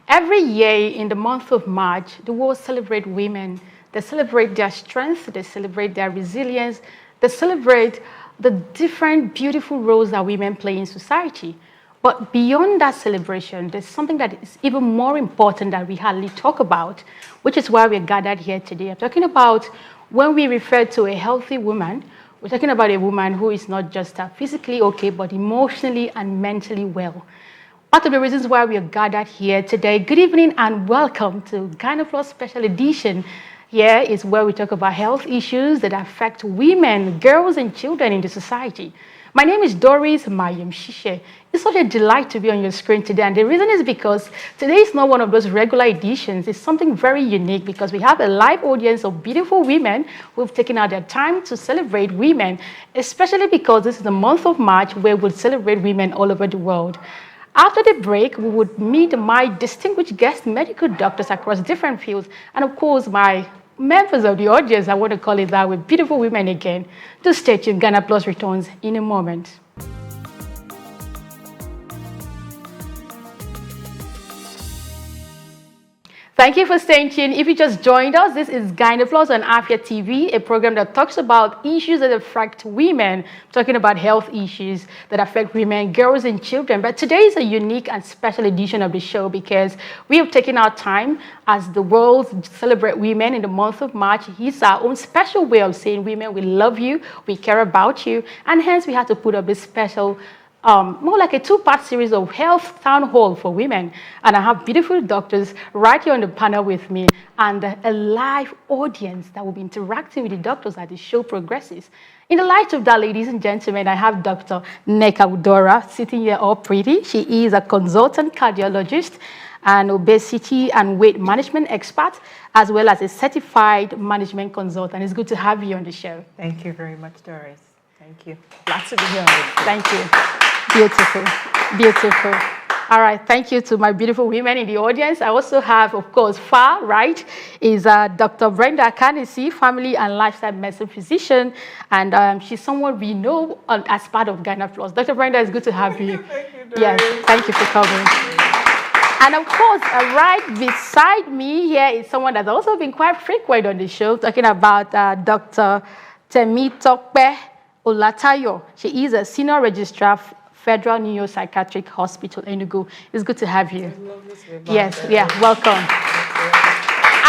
Every year in the month of March, the world celebrates women. They celebrate their strength, they celebrate their resilience, they celebrate the different beautiful roles that women play in society. But beyond that celebration, there's something that is even more important that we hardly talk about, which is why we're gathered here today. I'm talking about when we refer to a healthy woman, we're talking about a woman who is not just physically okay, but emotionally and mentally well. Part of the reasons why we are gathered here today, good evening and welcome to Gyna Plus Special Edition. Here is where we talk about health issues that affect women, girls, and children in the society. My name is Doris Mayim Shishe. It's such a delight to be on your screen today, and the reason is because today is not one of those regular editions. It's something very unique because we have a live audience of beautiful women who've taken out their time to celebrate women, especially because this is the month of March where we'll celebrate women all over the world. After the break, we would meet my distinguished guest medical doctors across different fields, and of course, my members of the audience, I want to call it that, with beautiful women again. Do stay tuned. Gyna Plus returns in a moment. Thank you for staying tuned. If you just joined us, this is Gyna Plus on Afia TV, a program that talks about issues that affect women, talking about health issues that affect women, girls, and children. But today is a unique and special edition of the show because we have taken our time as the world celebrate women in the month of March. It's our own special way of saying, women, we love you, we care about you, and hence we had to put up this special more like a two-part series of health town hall for women. And I have beautiful doctors right here on the panel with me and a live audience that will be interacting with the doctors as the show progresses. In the light of that, ladies and gentlemen, I have Dr. Nneka Udora sitting here all pretty. She is a consultant cardiologist, an obesity and weight management expert, as well as a certified management consultant. It's good to have you on the show. Thank you very much, Doris. Thank you. Glad to be here. Thank you. Beautiful, beautiful. All right, thank you to my beautiful women in the audience. I also have, of course, far right is Dr. Brenda Kanisi, family and lifestyle medicine physician, and she's someone we know as part of Gyna Plus. Dr. Brenda, it's good to have you. Thank you, Doris. Yes, thank you for coming. And of course, right beside me here is someone that's also been quite frequent on the show, talking about Dr. Temitope Olatayo. She is a senior registrar, Federal Neuropsychiatric Hospital, Enugu. It's good to have you. Yes, yeah, welcome.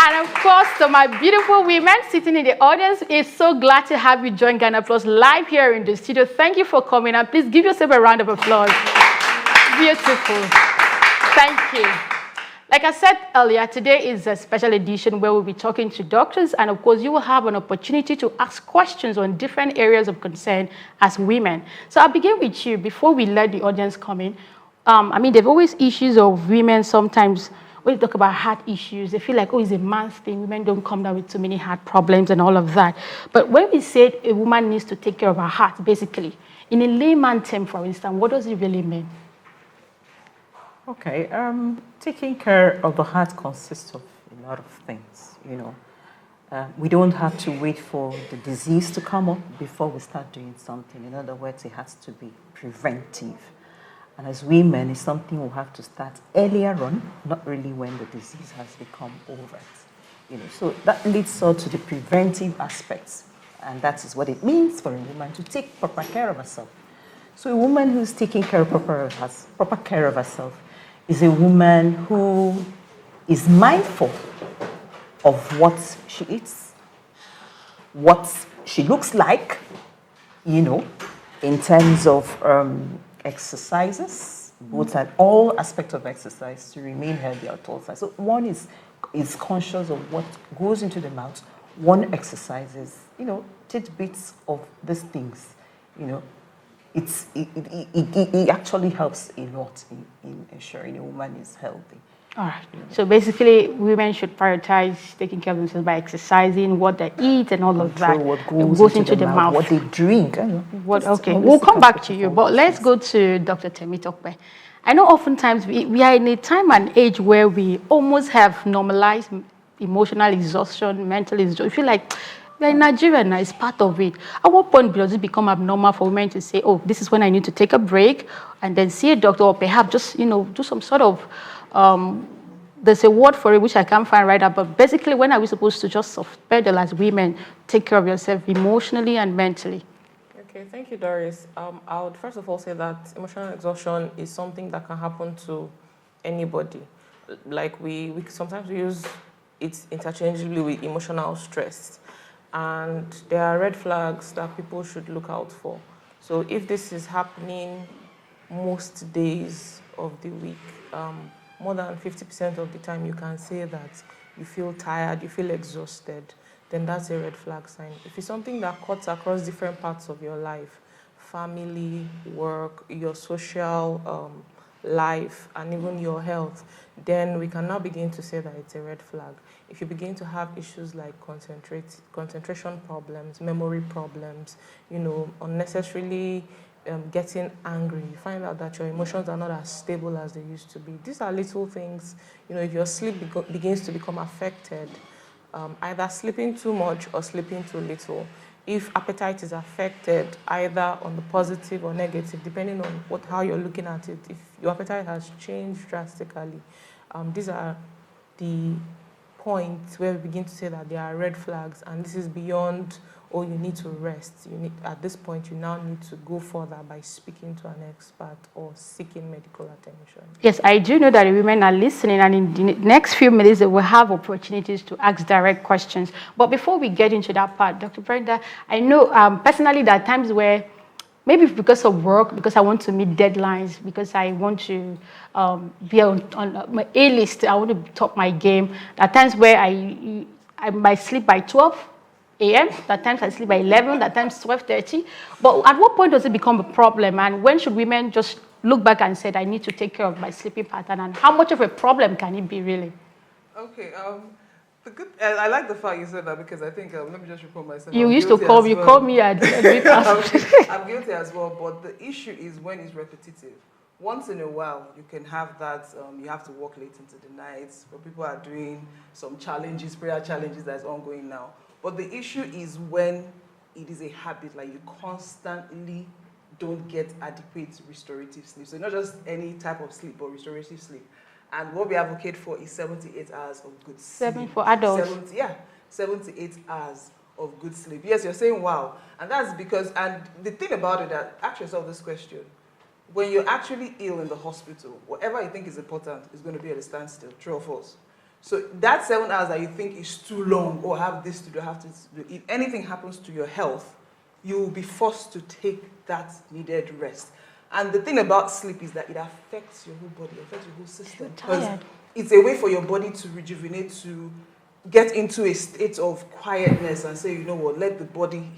And of course, to my beautiful women sitting in the audience, it's so glad to have you join Gyna Plus live here in the studio. Thank you for coming, and please give yourself a round of applause. Beautiful. Thank you. Like I said earlier, today is a special edition where we'll be talking to doctors, and of course, you will have an opportunity to ask questions on different areas of concern as women. So I'll begin with you before we let the audience come in. I mean, there are always issues of women sometimes. When you talk about heart issues, they feel like, oh, it's a man's thing. Women don't come down with too many heart problems and all of that. But when we say a woman needs to take care of her heart, basically, in a layman term, for instance, what does it really mean? Okay, taking care of the heart consists of a lot of things, you know. We don't have to wait for the disease to come up before we start doing something. In other words, it has to be preventive. And as women, it's something we'll have to start earlier on, not really when the disease has become overt. You know, so that leads us to the preventive aspects. And that is what it means for a woman to take proper care of herself. So a woman who's taking proper care of herself is a woman who is mindful of what she eats, what she looks like, you know, in terms of exercises, both at all aspects of exercise to remain healthy at all times. So one is conscious of what goes into the mouth. One exercises, you know, tidbits of these things, you know. It actually helps a lot in ensuring a woman is healthy. All right. So basically, women should prioritize taking care of themselves by exercising, what they eat, and all of that. What goes into the mouth, what they drink. Okay, we'll come back to you, but let's go to Dr. Temitope. I know oftentimes we are in a time and age where we almost have normalized emotional exhaustion, mental exhaustion. I feel like we're in Nigeria now, it's part of it. At what point does it become abnormal for women to say, oh, this is when I need to take a break and then see a doctor, or perhaps just, you know, do some sort of there's a word for it which I can't find right now, but basically when are we supposed to just self-pedal as women, take care of yourself emotionally and mentally? Okay, thank you, Doris. I would first of all say that emotional exhaustion is something that can happen to anybody. Like we sometimes use it interchangeably with emotional stress. And there are red flags that people should look out for. So if this is happening most days of the week, more than 50% of the time you can say that you feel tired, you feel exhausted, then that's a red flag sign. If it's something that cuts across different parts of your life, family, work, your social life, and even your health, then we can now begin to say that it's a red flag. If you begin to have issues like concentration problems, memory problems, unnecessarily getting angry, you find out that your emotions are not as stable as they used to be. These are little things, if your sleep begins to become affected, either sleeping too much or sleeping too little. If appetite is affected, either on the positive or negative, depending on how you're looking at it, if your appetite has changed drastically, these are the points where we begin to say that there are red flags, and this is beyond, you need to rest. At this point, you now need to go further by speaking to an expert or seeking medical attention. Yes, I do know that the women are listening, and in the next few minutes, they will have opportunities to ask direct questions. But before we get into that part, Dr. Brenda, I know personally there are times where maybe because of work, because I want to meet deadlines, because I want to be on my A-list, I want to top my game. There are times where I might sleep by 12 a.m., that times I sleep by 11, that times 12:30. But at what point does it become a problem? And when should women just look back and say, I need to take care of my sleeping pattern? And how much of a problem can it be really? Okay, I like the fact you said that, because I think, let me just report myself. You used to call me at I'm guilty as well, but the issue is when it's repetitive. Once in a while, you can have that, you have to work late into the night, where people are doing some challenges, prayer challenges that's ongoing now. But the issue is when it is a habit, like you constantly don't get adequate restorative sleep. So not just any type of sleep, but restorative sleep. And what we advocate for is 7 to 8 hours of good sleep. 7 for adults. 7 to 8 hours of good sleep. Yes, you're saying wow. And that's because, and the thing about it, that ask yourself this question. When you're actually ill in the hospital, whatever you think is important is going to be at a standstill, true or false. So that 7 hours that you think is too long, or have this to do, have this to do, if anything happens to your health, you will be forced to take that needed rest. And the thing about sleep is that it affects your whole body, affects your whole system. Because it's a way for your body to rejuvenate, to get into a state of quietness and say, you know what, let the body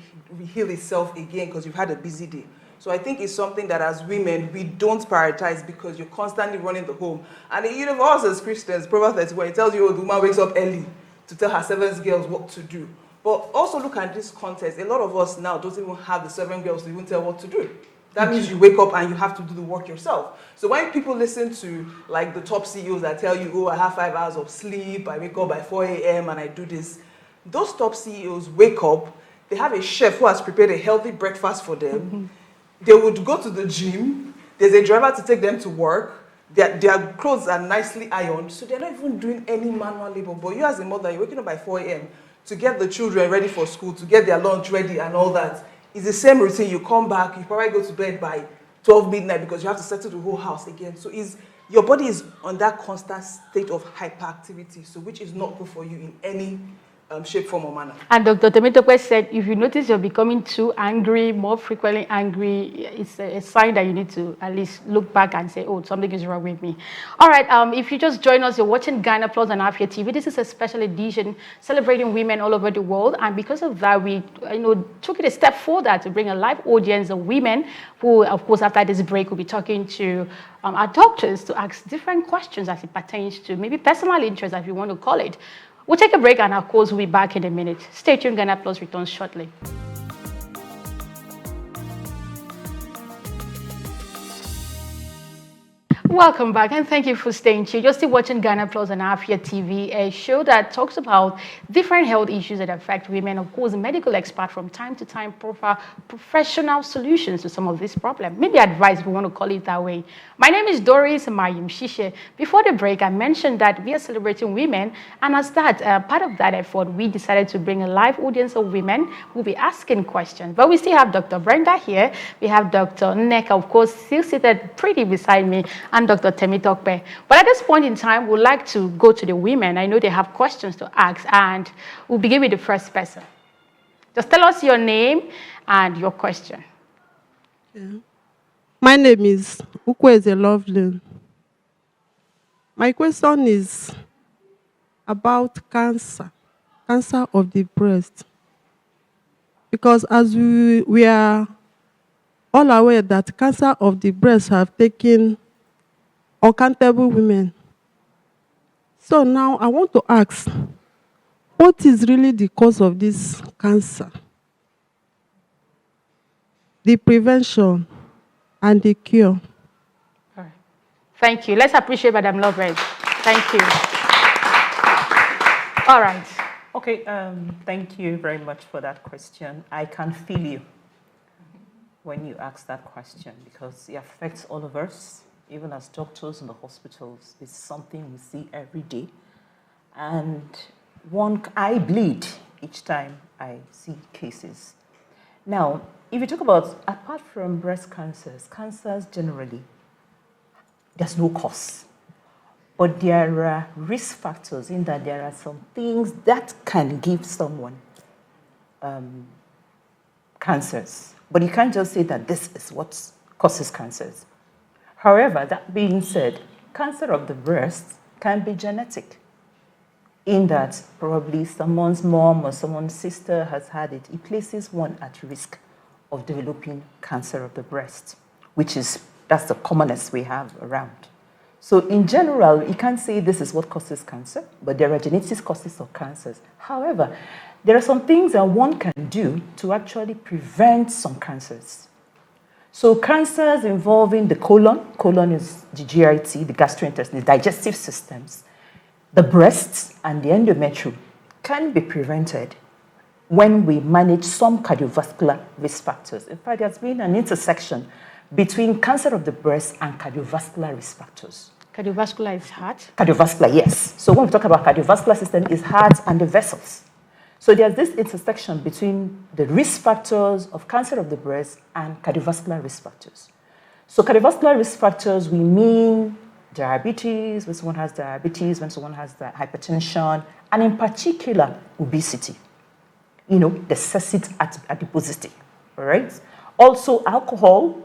heal itself again because you've had a busy day. So I think it's something that as women, we don't prioritize, because you're constantly running the home. And for us as Christians, Proverbs 31, it tells you, the woman wakes up early to tell her servant girls what to do. But also look at this context. A lot of us now don't even have the servant girls to even tell what to do. That means you wake up and you have to do the work yourself. So when people listen to like the top CEOs that tell you, I have 5 hours of sleep, I wake up by 4 a.m. and I do this, those top CEOs wake up, they have a chef who has prepared a healthy breakfast for them. Mm-hmm. They would go to the gym, there's a driver to take them to work, their clothes are nicely ironed, so they're not even doing any manual labor. But you as a mother, you're waking up by 4 a.m. to get the children ready for school, to get their lunch ready and all that. It's the same routine. You come back, you probably go to bed by 12 midnight because you have to settle the whole house again. So your body is on that constant state of hyperactivity, so which is not good for you in any shape, form, or manner. And Dr. Temitope said, if you notice you're becoming too angry, more frequently angry, it's a sign that you need to at least look back and say, something is wrong with me. All right, if you just join us, you're watching Gyna Plus on Afia TV. This is a special edition celebrating women all over the world. And because of that, we took it a step further to bring a live audience of women who, of course, after this break, will be talking to our doctors to ask different questions as it pertains to maybe personal interest, if you want to call it. We'll take a break, and of course, we'll be back in a minute. Stay tuned, Gyna Plus returns shortly. Welcome back, and thank you for staying tuned. You're still watching Ghana Plus on Afia TV, a show that talks about different health issues that affect women. Of course, medical expert from time to time profile professional solutions to some of these problems. Maybe advice, if we want to call it that way. My name is Doris Mayim Shishe. Before the break, I mentioned that we are celebrating women, and as that part of that effort, we decided to bring a live audience of women who will be asking questions. But we still have Dr. Brenda here. We have Dr. Nneka, of course, still seated pretty beside me, and Dr. Temitokpe. But at this point in time, we'd like to go to the women. I know they have questions to ask, and we'll begin with the first person. Just tell us your name and your question. Yeah. My name is Ukweze Loveland. My question is about cancer of the breast. Because as we are all aware that cancer of the breast have taken uncountable women. So now I want to ask, what is really the cause of this cancer? The prevention and the cure. All right. Thank you. Let's appreciate Madam Lovred. Thank you. All right. Okay, thank you very much for that question. I can feel you when you ask that question because it affects all of us, even as doctors in the hospitals. It's something we see every day. And I bleed each time I see cases. Now, if you talk about, apart from breast cancers generally, there's no cause. But there are risk factors in that there are some things that can give someone cancers. But you can't just say that this is what causes cancers. However, that being said, cancer of the breast can be genetic in that probably someone's mom or someone's sister has had it. It places one at risk of developing cancer of the breast, that's the commonest we have around. So in general, you can't say this is what causes cancer, but there are genetic causes of cancers. However, there are some things that one can do to actually prevent some cancers. So cancers involving the colon is the GIT, the gastrointestinal, the digestive systems, the breasts, and the endometrium can be prevented when we manage some cardiovascular risk factors. In fact, there's been an intersection between cancer of the breast and cardiovascular risk factors. Cardiovascular is heart? Cardiovascular, yes. So when we talk about cardiovascular system, it's heart and the vessels. So there's this intersection between the risk factors of cancer of the breast and cardiovascular risk factors. So cardiovascular risk factors, we mean diabetes, when someone has diabetes, when someone has the hypertension, and in particular, obesity. The excessive adiposity, all right? Also, alcohol.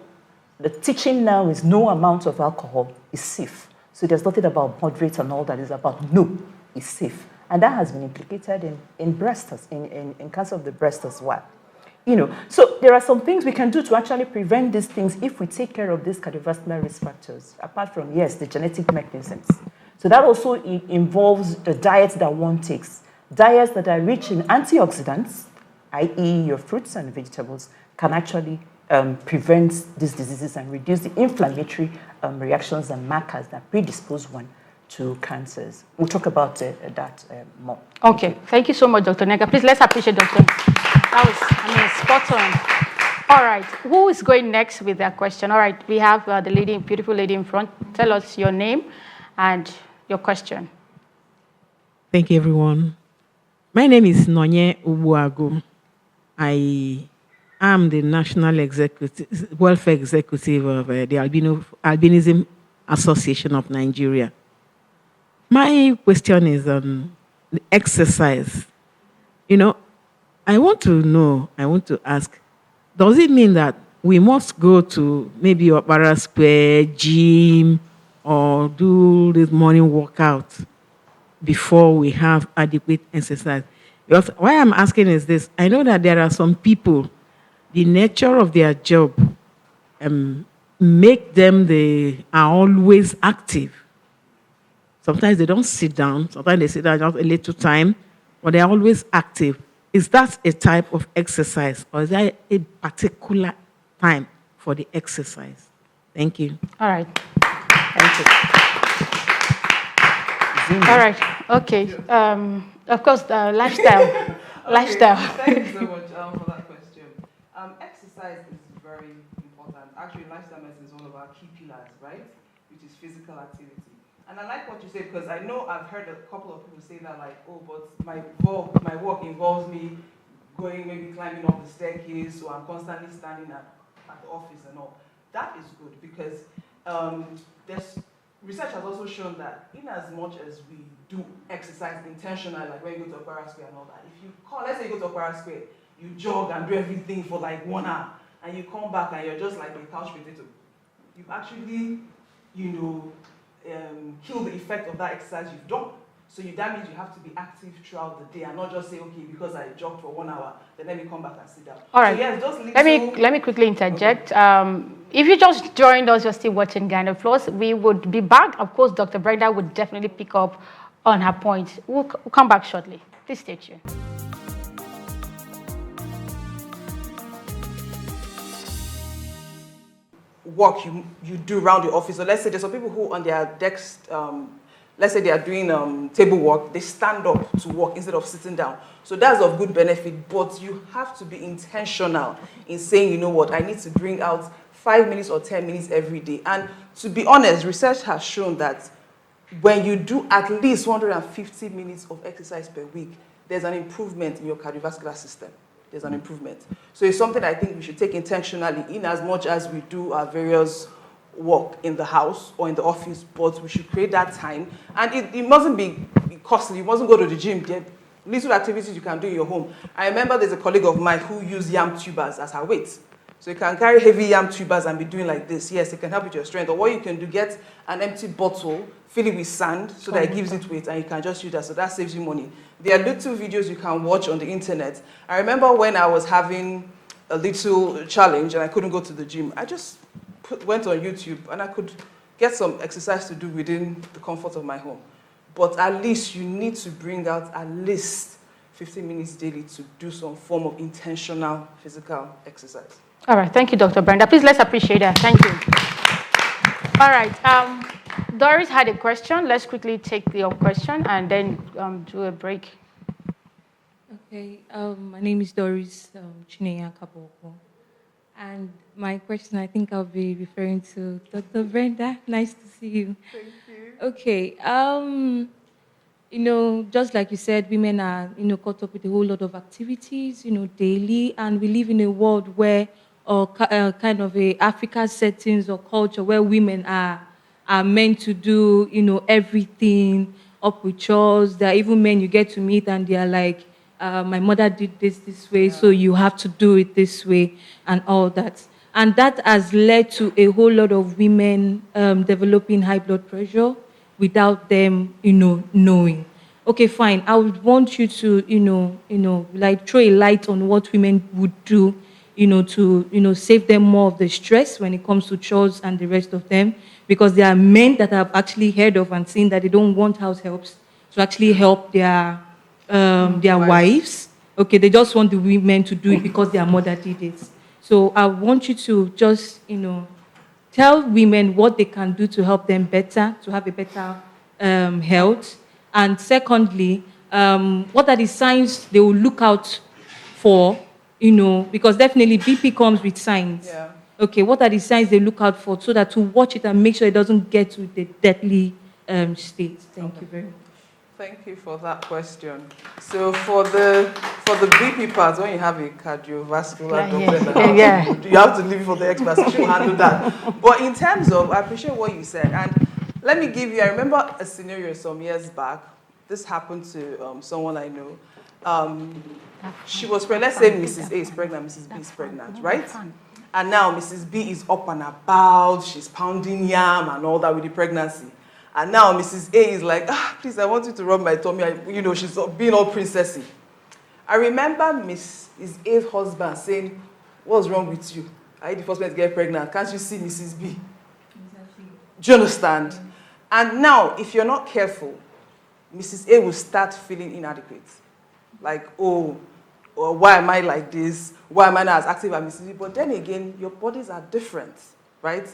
The teaching now is no amount of alcohol is safe. So there's nothing about moderate and all that is about no, it's safe. And that has been implicated in breast, in cancer of the breast as well. So there are some things we can do to actually prevent these things if we take care of these cardiovascular risk factors, apart from, yes, the genetic mechanisms. So that also involves the diet that one takes. Diets that are rich in antioxidants, i.e. your fruits and vegetables, can actually prevent these diseases and reduce the inflammatory reactions and markers that predispose one to cancers. We'll talk about that more. Okay, thank you so much, Dr. Nneka. Please, let's appreciate Dr. That was, spot on. All right, who is going next with their question? All right, we have the beautiful lady in front. Tell us your name and your question. Thank you, everyone. My name is Nonye Ubuagu. I am the National Welfare Executive of the Albinism Association of Nigeria. My question is on the exercise. I want to ask, does it mean that we must go to maybe Opera Square, gym, or do this morning workout before we have adequate exercise? Because why I'm asking is this: I know that there are some people, the nature of their job make them, they are always active. Sometimes they don't sit down. Sometimes they sit down just a little time, but they're always active. Is that a type of exercise, or is there a particular time for the exercise? Thank you. All right. Thank you. All right. Okay. Of course, lifestyle. Lifestyle. Thank you so much for that question. Exercise is very important. Actually, lifestyle medicine is one of our key pillars, right? Which is physical activity. And I like what you said because I know I've heard a couple of people say that like, oh, but my work involves me going, maybe climbing up the staircase, so I'm constantly standing at the office and all. That is good because there's research has also shown that in as much as we do exercise intentionally, like when you go to Aquara Square and all that, if you call, let's say you go to Aquara Square, you jog and do everything for like 1 hour, and you come back and you're just like a couch potato, you've actually, kill the effect of that exercise you've done. So that means you have to be active throughout the day and not just say, okay, because I jogged for 1 hour, then let me come back and sit down. All right. So yes, just let me quickly interject. Okay. If you just joined us, you're still watching Gyna Plus, we would be back. Of course, Dr. Brenda would definitely pick up on her point. We'll come back shortly. Please stay tuned. Work you do around the office. So let's say there's some people who on their desks, let's say they are doing table work, they stand up to work instead of sitting down. So that's of good benefit, but you have to be intentional in saying, you know what, I need to bring out 5 minutes or 10 minutes every day. And to be honest, research has shown that when you do at least 150 minutes of exercise per week, there's an improvement in your cardiovascular system. There's an improvement. So it's something I think we should take intentionally in as much as we do our various work in the house or in the office, but we should create that time. And it mustn't be costly. You mustn't go to the gym. There are little activities you can do in your home. I remember there's a colleague of mine who used yam tubers as her weight. So you can carry heavy yam tubers and be doing like this. Yes, it can help with your strength. Or what you can do, get an empty bottle, fill it with sand so that it gives it weight and you can just use that. So that saves you money. There are little videos you can watch on the internet. I remember when I was having a little challenge and I couldn't go to the gym, I just went on YouTube and I could get some exercise to do within the comfort of my home. But at least you need to bring out at least 15 minutes daily to do some form of intentional physical exercise. All right, thank you, Dr. Brenda. Please, let's appreciate that. Thank you. All right, Doris had a question. Let's quickly take your question and then do a break. Okay, my name is Doris Chineya Kaboko. And my question, I think I'll be referring to Dr. Brenda. Nice to see you. Thank you. Okay, just like you said, women are, caught up with a whole lot of activities, daily, and we live in a world where, kind of a Africa settings or culture where women are meant to do, everything, up with chores. There are even men you get to meet and they are like, my mother did this way, so you have to do it this way, and all that. And that has led to a whole lot of women developing high blood pressure without them, knowing. Okay, fine. I would want you to, like throw a light on what women would do, to, save them more of the stress when it comes to chores and the rest of them. Because there are men that I've actually heard of and seen that they don't want house helps to actually help their wives. Okay, they just want the women to do it because their mother did it. So I want you to just, tell women what they can do to help them better, to have a better health. And secondly, what are the signs they will look out for, because definitely BP comes with signs. Yeah. Okay, what are the signs they look out for so that to watch it and make sure it doesn't get to the deadly state? Thank you very much. Thank you for that question. So for the BP part, when you have a cardiovascular doctor in the house, you have to leave it for the experts to handle that. But in terms of, I appreciate what you said, and let me give you, I remember a scenario some years back. This happened to someone I know. She was pregnant, let's say Mrs. A is pregnant, Mrs. B is pregnant, right? And now Mrs. B is up and about, she's pounding yam and all that with the pregnancy. And now Mrs. A is like, please, I want you to rub my tummy. She's being all princessy. I remember Mrs. A's husband saying, what's wrong with you? Are you the first one to get pregnant? Can't you see Mrs. B? Exactly. Do you understand? Mm-hmm. And now, if you're not careful, Mrs. A will start feeling inadequate. Like, why am I like this? Why am I not as active as Mrs. B? But then again, your bodies are different, right?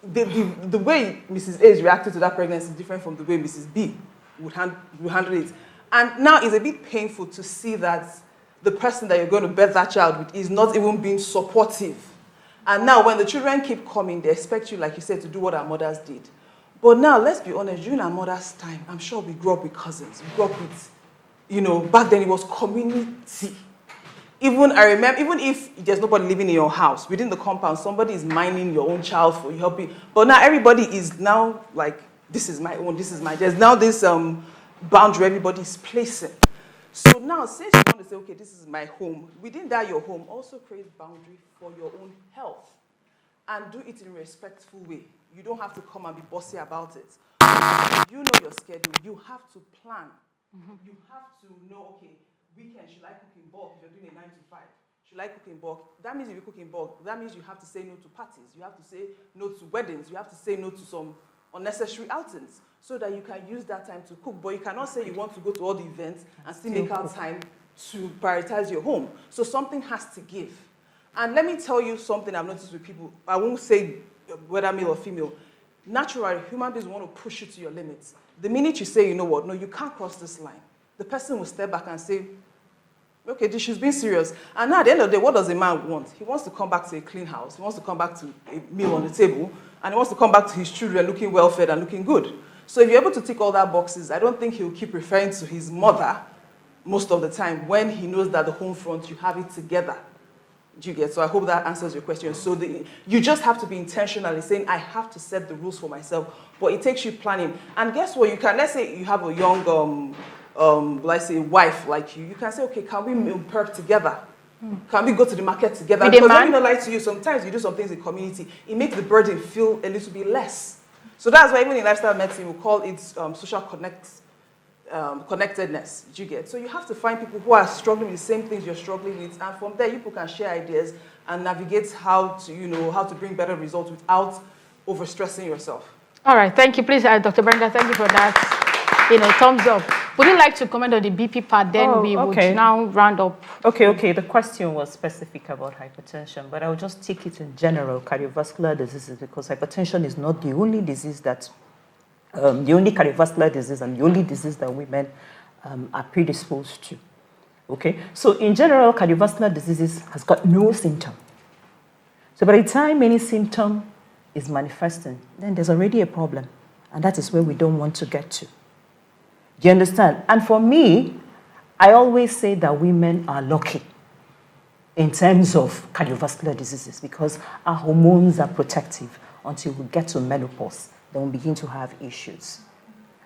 the way Mrs. A is reacting to that pregnancy is different from the way Mrs. B would handle it. And now it's a bit painful to see that the person that you're going to birth that child with is not even being supportive. And now when the children keep coming, they expect you, like you said, to do what our mothers did. But now, let's be honest, during our mother's time, I'm sure we grew up with cousins. We grew up with, back then it was community. Even I remember, even if there's nobody living in your house, within the compound, somebody is minding your own child for you, helping. But now everybody is now like, this is my own, this is my. There's now this boundary everybody is placing. So now, since you want to say, okay, this is my home, within that your home, also create boundary for your own health, and do it in a respectful way. You don't have to come and be bossy about it. You know your schedule. You have to plan. You have to know, okay, weekend, should I cook in bulk if you're doing a 9 to 5? Should I cook in bulk? That means if you cook in bulk, that means you have to say no to parties. You have to say no to weddings. You have to say no to some unnecessary outings so that you can use that time to cook. But you cannot say you want to go to all the events and still make out time to prioritize your home. So something has to give. And let me tell you something I've noticed with people. I won't say whether male or female. Naturally, human beings want to push you to your limits. The minute you say, you know what, no, you can't cross this line, the person will step back and say, okay, she's being serious. And now at the end of the day, what does a man want? He wants to come back to a clean house. He wants to come back to a meal on the table. And he wants to come back to his children looking well-fed and looking good. So if you're able to tick all that boxes, I don't think he'll keep referring to his mother most of the time when he knows that the home front, you have it together. Do you get? So I hope that answers your question. So you just have to be intentional in saying, I have to set the rules for myself. But it takes you planning. And guess what? You can, let's say you have a young, let's say wife like you can say, okay, can we meal prep together? Can we go to the market together? Because let me not lie to you, sometimes you do some things in community, it makes the burden feel a little bit less. So that's why even in lifestyle medicine, we call it social connectedness. Do you get? So you have to find people who are struggling with the same things you're struggling with, and from there, you people can share ideas and navigate how to bring better results without overstressing yourself. All right, thank you. Please, Dr. Brenda, thank you for that. Thumbs up. Would you like to comment on the BP part? Then we would now round up. Okay. The question was specific about hypertension, but I will just take it in general, cardiovascular diseases, because hypertension is not the only disease that, the only cardiovascular disease and the only disease that women are predisposed to. Okay, so in general, cardiovascular diseases has got no symptom. So by the time any symptom is manifesting, then there's already a problem, and that is where we don't want to get to. Do you understand? And for me, I always say that women are lucky in terms of cardiovascular diseases because our hormones are protective until we get to menopause. Then we begin to have issues.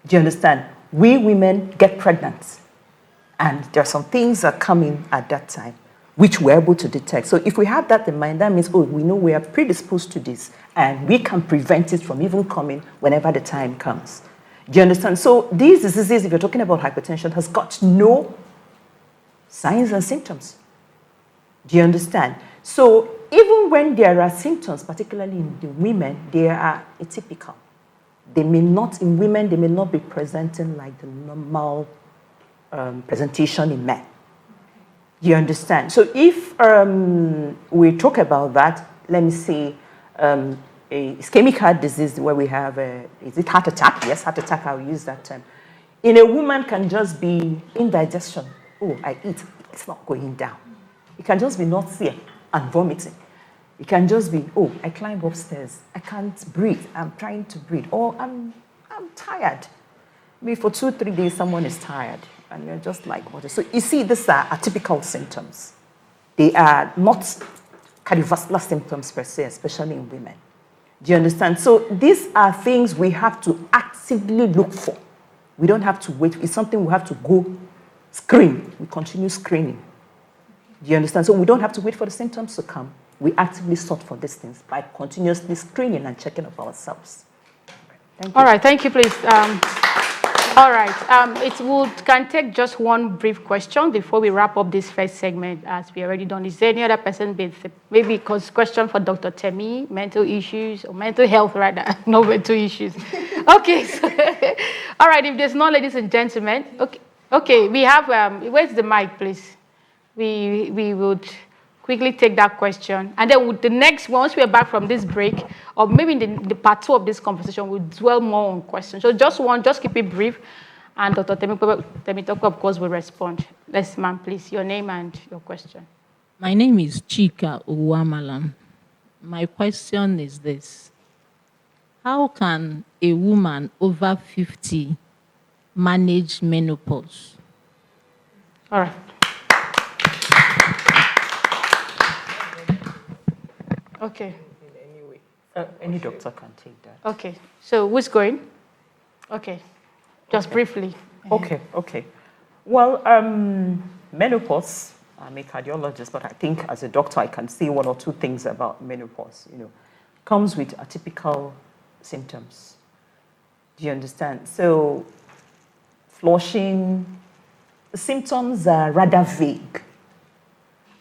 Do you understand? We women get pregnant, and there are some things that come in at that time which we're able to detect. So if we have that in mind, that means, we know we are predisposed to this, and we can prevent it from even coming whenever the time comes. Do you understand? So these diseases, if you're talking about hypertension, has got no signs and symptoms. Do you understand? So even when there are symptoms, particularly in the women, they are atypical. In women, they may not be presenting like the normal presentation in men. Do you understand? So if we talk about that, let me say, a ischemic heart disease where we have, is it heart attack? Yes, heart attack, I'll use that term. In a woman can just be indigestion. Oh, I eat, it's not going down. It can just be nausea and vomiting. It can just be, I climb upstairs, I can't breathe, I'm trying to breathe, or I'm tired. Maybe for 2-3 days, someone is tired, and you're just like, what? So you see, these are atypical symptoms. They are not cardiovascular symptoms per se, especially in women. Do you understand? So these are things we have to actively look for. We don't have to wait. It's something we have to go screen. We continue screening. Do you understand? So we don't have to wait for the symptoms to come. We actively sort for these things by continuously screening and checking of ourselves. Thank you. All right, thank you, please. All right, can take just one brief question before we wrap up this first segment, as we already done. Is there any other person with maybe question for Dr. Temi, mental issues or mental health, rather, no mental issues? Okay, so, all right, if there's no, ladies and gentlemen, okay, we have, where's the mic, please? We would quickly take that question. And then with the next, once we are back from this break, or maybe in the part 2 of this conversation, we'll dwell more on questions. So just keep it brief. And Dr. Temitoko, of course, will respond. Yes, ma'am, please, your name and your question. My name is Chika Uwamalam. My question is this. How can a woman over 50 manage menopause? All right. Okay. Any doctor can take that. Okay. So who's going? Okay. Just briefly. Okay. Well, menopause, I'm a cardiologist, but I think as a doctor, I can say 1 or 2 things about menopause. Comes with atypical symptoms. Do you understand? So, flushing, the symptoms are rather vague.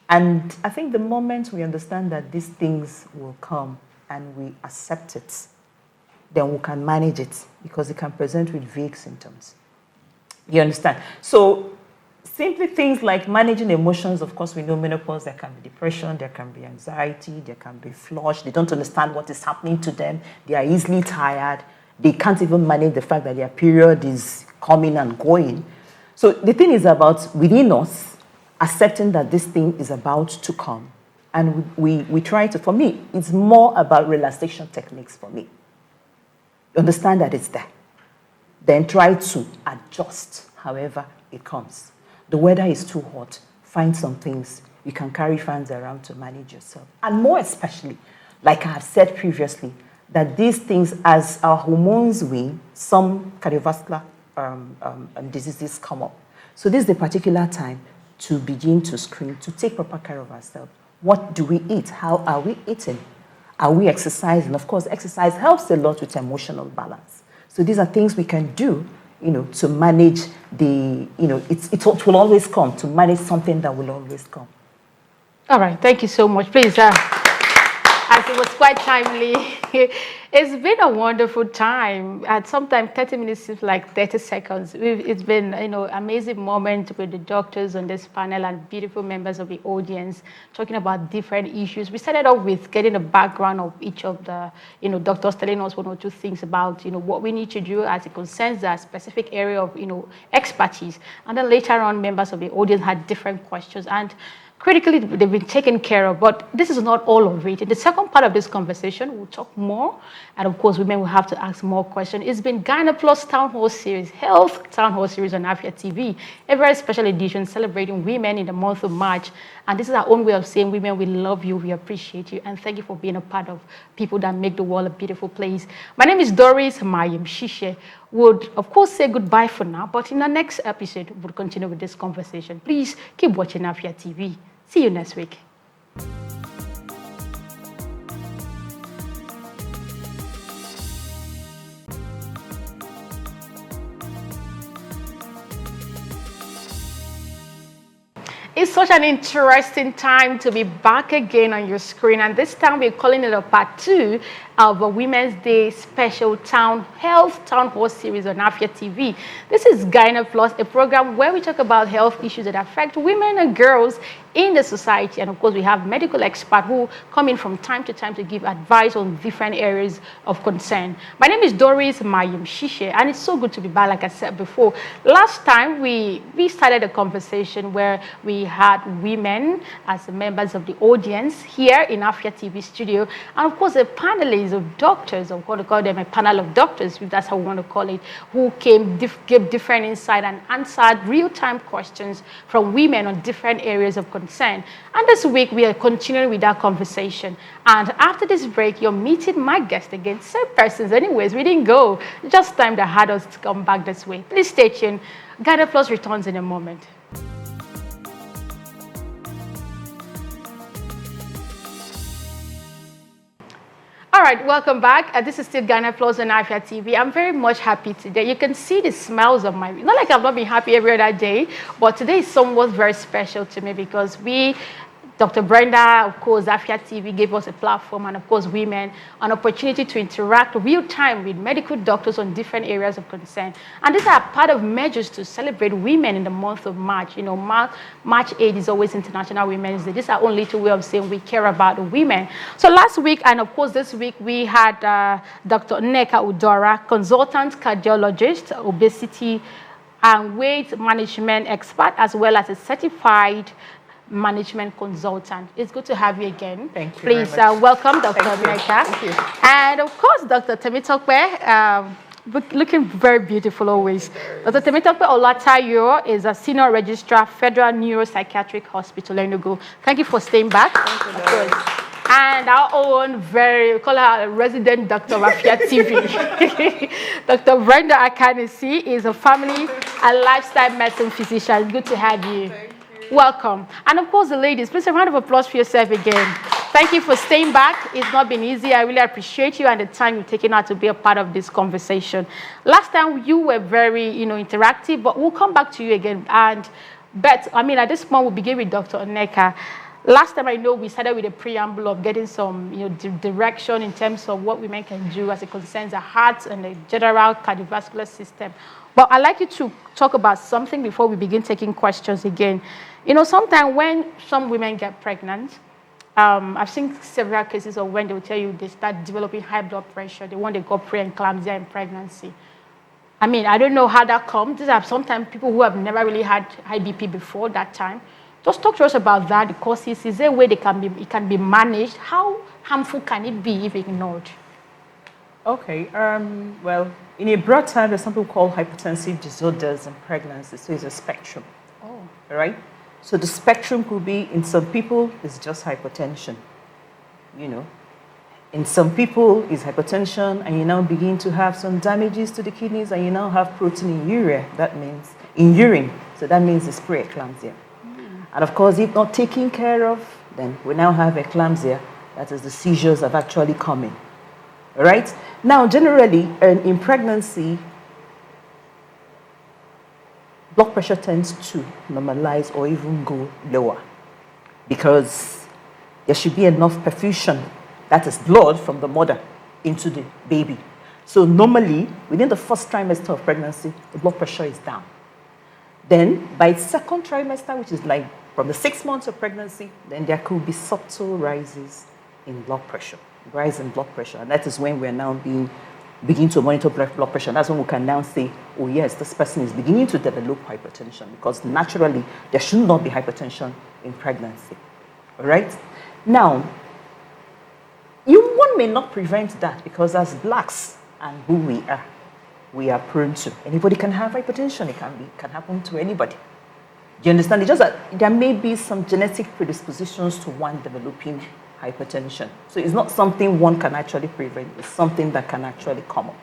And I think the moment we understand that these things will come and we accept it, then we can manage it because it can present with vague symptoms. You understand? So simply things like managing emotions, of course, we know menopause, there can be depression, there can be anxiety, there can be flush. They don't understand what is happening to them. They are easily tired. They can't even manage the fact that their period is coming and going. So the thing is about within us, accepting that this thing is about to come. And we try to, for me, it's more about relaxation techniques for me. Understand that it's there. Then try to adjust however it comes. The weather is too hot. Find some things. You can carry fans around to manage yourself. And more especially, like I have said previously, that these things, as our hormones wane, some cardiovascular diseases come up. So this is the particular time to begin to screen, to take proper care of ourselves. What do we eat? How are we eating? Are we exercising? Of course, exercise helps a lot with emotional balance. So these are things we can do, to manage it will always come, to manage something that will always come. All right, thank you so much. Please, as it was quite timely, it's been a wonderful time. At sometimes 30 minutes seems like 30 seconds. It's been, amazing moment with the doctors on this panel and beautiful members of the audience talking about different issues. We started off with getting a background of each of the, doctors telling us 1 or 2 things about, what we need to do as it concerns that specific area of, expertise. And then later on, members of the audience had different questions. And critically, they've been taken care of, but this is not all of it. In the second part of this conversation, we'll talk more, and of course, women will have to ask more questions. It's been Gyna Plus Townhall Series, Health Townhall Series on Afia TV, a very special edition celebrating women in the month of March. And this is our own way of saying, women, we love you, we appreciate you, and thank you for being a part of people that make the world a beautiful place. My name is Doris Mayim Shishe. Would, of course, say goodbye for now, but in the next episode, we'll continue with this conversation. Please keep watching Afia TV. See you next week. It's such an interesting time to be back again on your screen, and this time we're calling it a part 2 of a Women's Day special Health Town Hall series on Afia TV. This is Gyna Plus, a program where we talk about health issues that affect women and girls in the society. And of course, we have medical experts who come in from time to time to give advice on different areas of concern. My name is Doris Mayim Shishe, and it's so good to be back, like I said before. Last time, we started a conversation where we had women as members of the audience here in Afia TV studio, and of course, a panelist of doctors, I'm going to call them a panel of doctors, if that's how we want to call it, who came, gave different insight and answered real-time questions from women on different areas of concern. And this week, we are continuing with that conversation. And after this break, you're meeting my guest again, same persons anyways, we didn't go, just time that had us to come back this way. Please stay tuned. Gyna Plus returns in a moment. All right, welcome back. This is still Gyna Plus on Afia TV. I'm very much happy today. You can see the smiles on my, not like I've not been happy every other day, but today is somewhat very special to me because we Dr. Brenda, of course, Afia TV gave us a platform, and of course, women, an opportunity to interact real time with medical doctors on different areas of concern. And these are part of measures to celebrate women in the month of March. You know, March 8 is always International Women's Day. These are only two ways of saying we care about the women. So last week, and of course this week, we had Dr. Nneka Udora, consultant cardiologist, obesity and weight management expert, as well as a certified management consultant. It's good to have you again. Thank you. Please welcome Dr. Nneka. Thank you. And of course, Dr. Temitokpe, looking very beautiful always. Dr. Temitokpe Olatayo is a senior registrar, Federal Neuropsychiatric Hospital, Enugu. Thank you for staying back. Thank you. And our own we call her resident Dr. Afia TV. Dr. Brenda Akanisi is a family and lifestyle medicine physician. Good to have you. Welcome. And of course, the ladies, please a round of applause for yourself again. Thank you for staying back. It's not been easy. I really appreciate you and the time you've taken out to be a part of this conversation. Last time you were very, interactive, but we'll come back to you again. And at this point, we'll begin with Dr. Nneka. Last time I know we started with a preamble of getting some, direction in terms of what women can do as it concerns the heart and the general cardiovascular system. But I'd like you to talk about something before we begin taking questions again. Sometimes when some women get pregnant, I've seen several cases of when they will tell you they start developing high blood pressure. They want to go preeclampsia in pregnancy. I don't know how that comes. These are sometimes people who have never really had high BP before that time. Just talk to us about that, the causes. Is there a way it can be managed? How harmful can it be if ignored? Okay, well, in a broad term, there's something called hypertensive disorders in pregnancy, so it's a spectrum. Oh. All right? So the spectrum could be, in some people, it's just hypertension, In some people, it's hypertension, and you now begin to have some damages to the kidneys, and you now have protein in urine, so that means it's preeclampsia. And of course, if not taken care of, then we now have eclampsia, that is the seizures have actually come in. All right? Now, generally, in pregnancy, blood pressure tends to normalize or even go lower because there should be enough perfusion, that is blood from the mother into the baby. So normally, within the first trimester of pregnancy, the blood pressure is down. Then, by second trimester, which is like from the 6 months of pregnancy, then there could be subtle rises in blood pressure, rise in blood pressure. And that is when we're now begin to monitor blood pressure. That's when we can now say, oh yes, this person is beginning to develop hypertension, because naturally there should not be hypertension in pregnancy. All right? Now, one may not prevent that, because as blacks and who we are prone to. Anybody can have hypertension. It can happen to anybody. Do you understand? It's just that there may be some genetic predispositions to one developing hypertension. So it's not something one can actually prevent. It's something that can actually come up.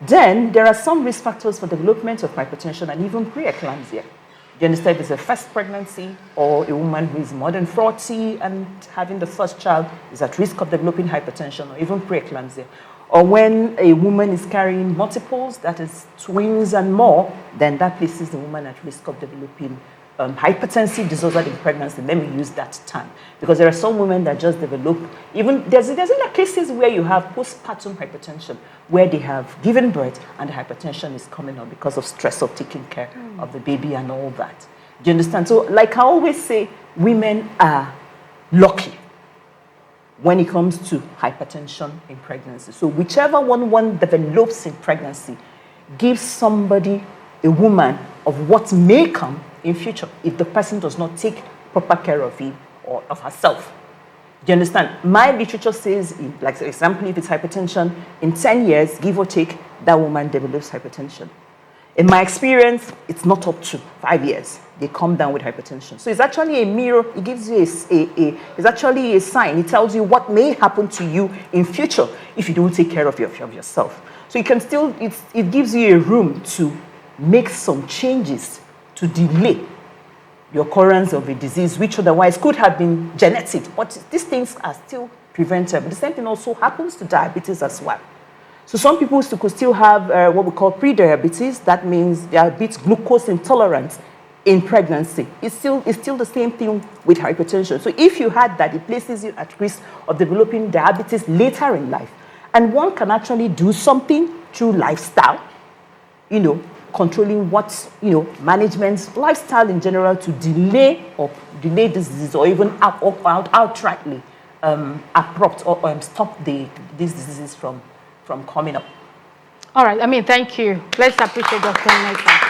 Then there are some risk factors for development of hypertension and even preeclampsia. Do you understand? If it's a first pregnancy or a woman who is more than 40 and having the first child is at risk of developing hypertension or even preeclampsia. Or when a woman is carrying multiples, that is twins and more, then that places the woman at risk of developing hypertensive disorder in pregnancy. Let me use that term, because there are some women that just develop, even there's cases where you have postpartum hypertension, where they have given birth and the hypertension is coming up because of stress of taking care of the baby and all that. Do you understand? So like I always say, women are lucky when it comes to hypertension in pregnancy. So whichever one develops in pregnancy gives somebody, a woman, of what may come in future if the person does not take proper care of him or of herself. Do you understand? My literature says, like for example, if it's hypertension, in 10 years, give or take, that woman develops hypertension. In my experience, it's not up to 5 years. They come down with hypertension. So it's actually a mirror. It gives you it's actually a sign. It tells you what may happen to you in future if you don't take care of yourself. So you can still, it gives you a room to make some changes to delay the occurrence of a disease which otherwise could have been genetic. But these things are still preventable. The same thing also happens to diabetes as well. So some people could still have what we call pre-diabetes. That means they are a bit glucose intolerant in pregnancy. It's still the same thing with hypertension. So if you had that, it places you at risk of developing diabetes later in life. And one can actually do something through lifestyle, controlling what, management, lifestyle in general, to delay this disease, or even outrightly abrupt or stop these diseases from coming up. All right, thank you. Let's appreciate Dr. Neka.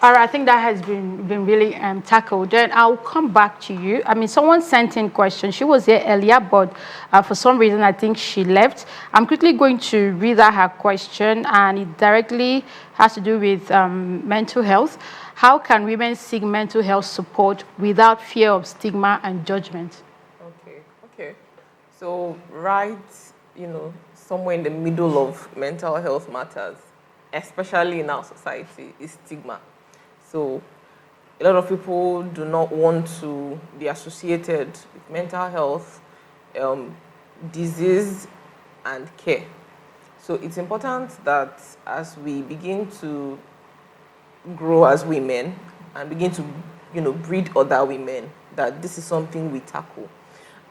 All right, I think that has been really tackled. Then I'll come back to you. Someone sent in questions. She was here earlier, but for some reason, I think she left. I'm quickly going to read out her question, and it directly has to do with mental health. How can women seek mental health support without fear of stigma and judgment? Okay. So, somewhere in the middle of mental health matters, especially in our society, is stigma. So a lot of people do not want to be associated with mental health, disease, and care. So it's important that as we begin to grow as women and begin to, breed other women, that this is something we tackle.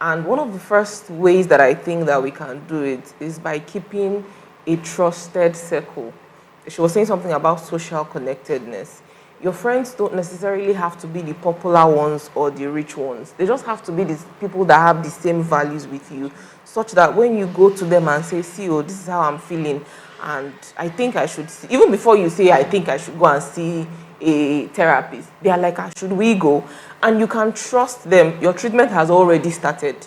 And one of the first ways that I think that we can do it is by keeping a trusted circle. She was saying something about social connectedness. Your friends don't necessarily have to be the popular ones or the rich ones. They just have to be these people that have the same values with you, such that when you go to them and say, see, this is how I'm feeling, and I think I should see, even before you say, I think I should go and see a therapist, they are like, should we go? And you can trust them. Your treatment has already started.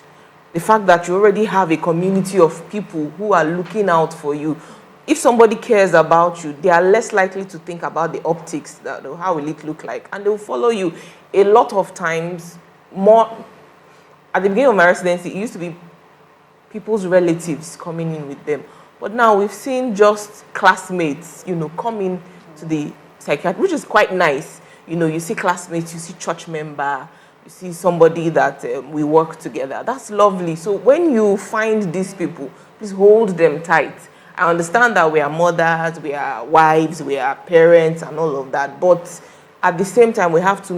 The fact that you already have a community of people who are looking out for you. If somebody cares about you, they are less likely to think about the optics, how will it look like, and they will follow you. A lot of times, more at the beginning of my residency, it used to be people's relatives coming in with them. But now we've seen just classmates, come in to the psychiatrist, which is quite nice. You see classmates, you see church member, you see somebody that we work together. That's lovely. So when you find these people, please hold them tight. I understand that we are mothers, we are wives, we are parents and all of that, but at the same time, we have to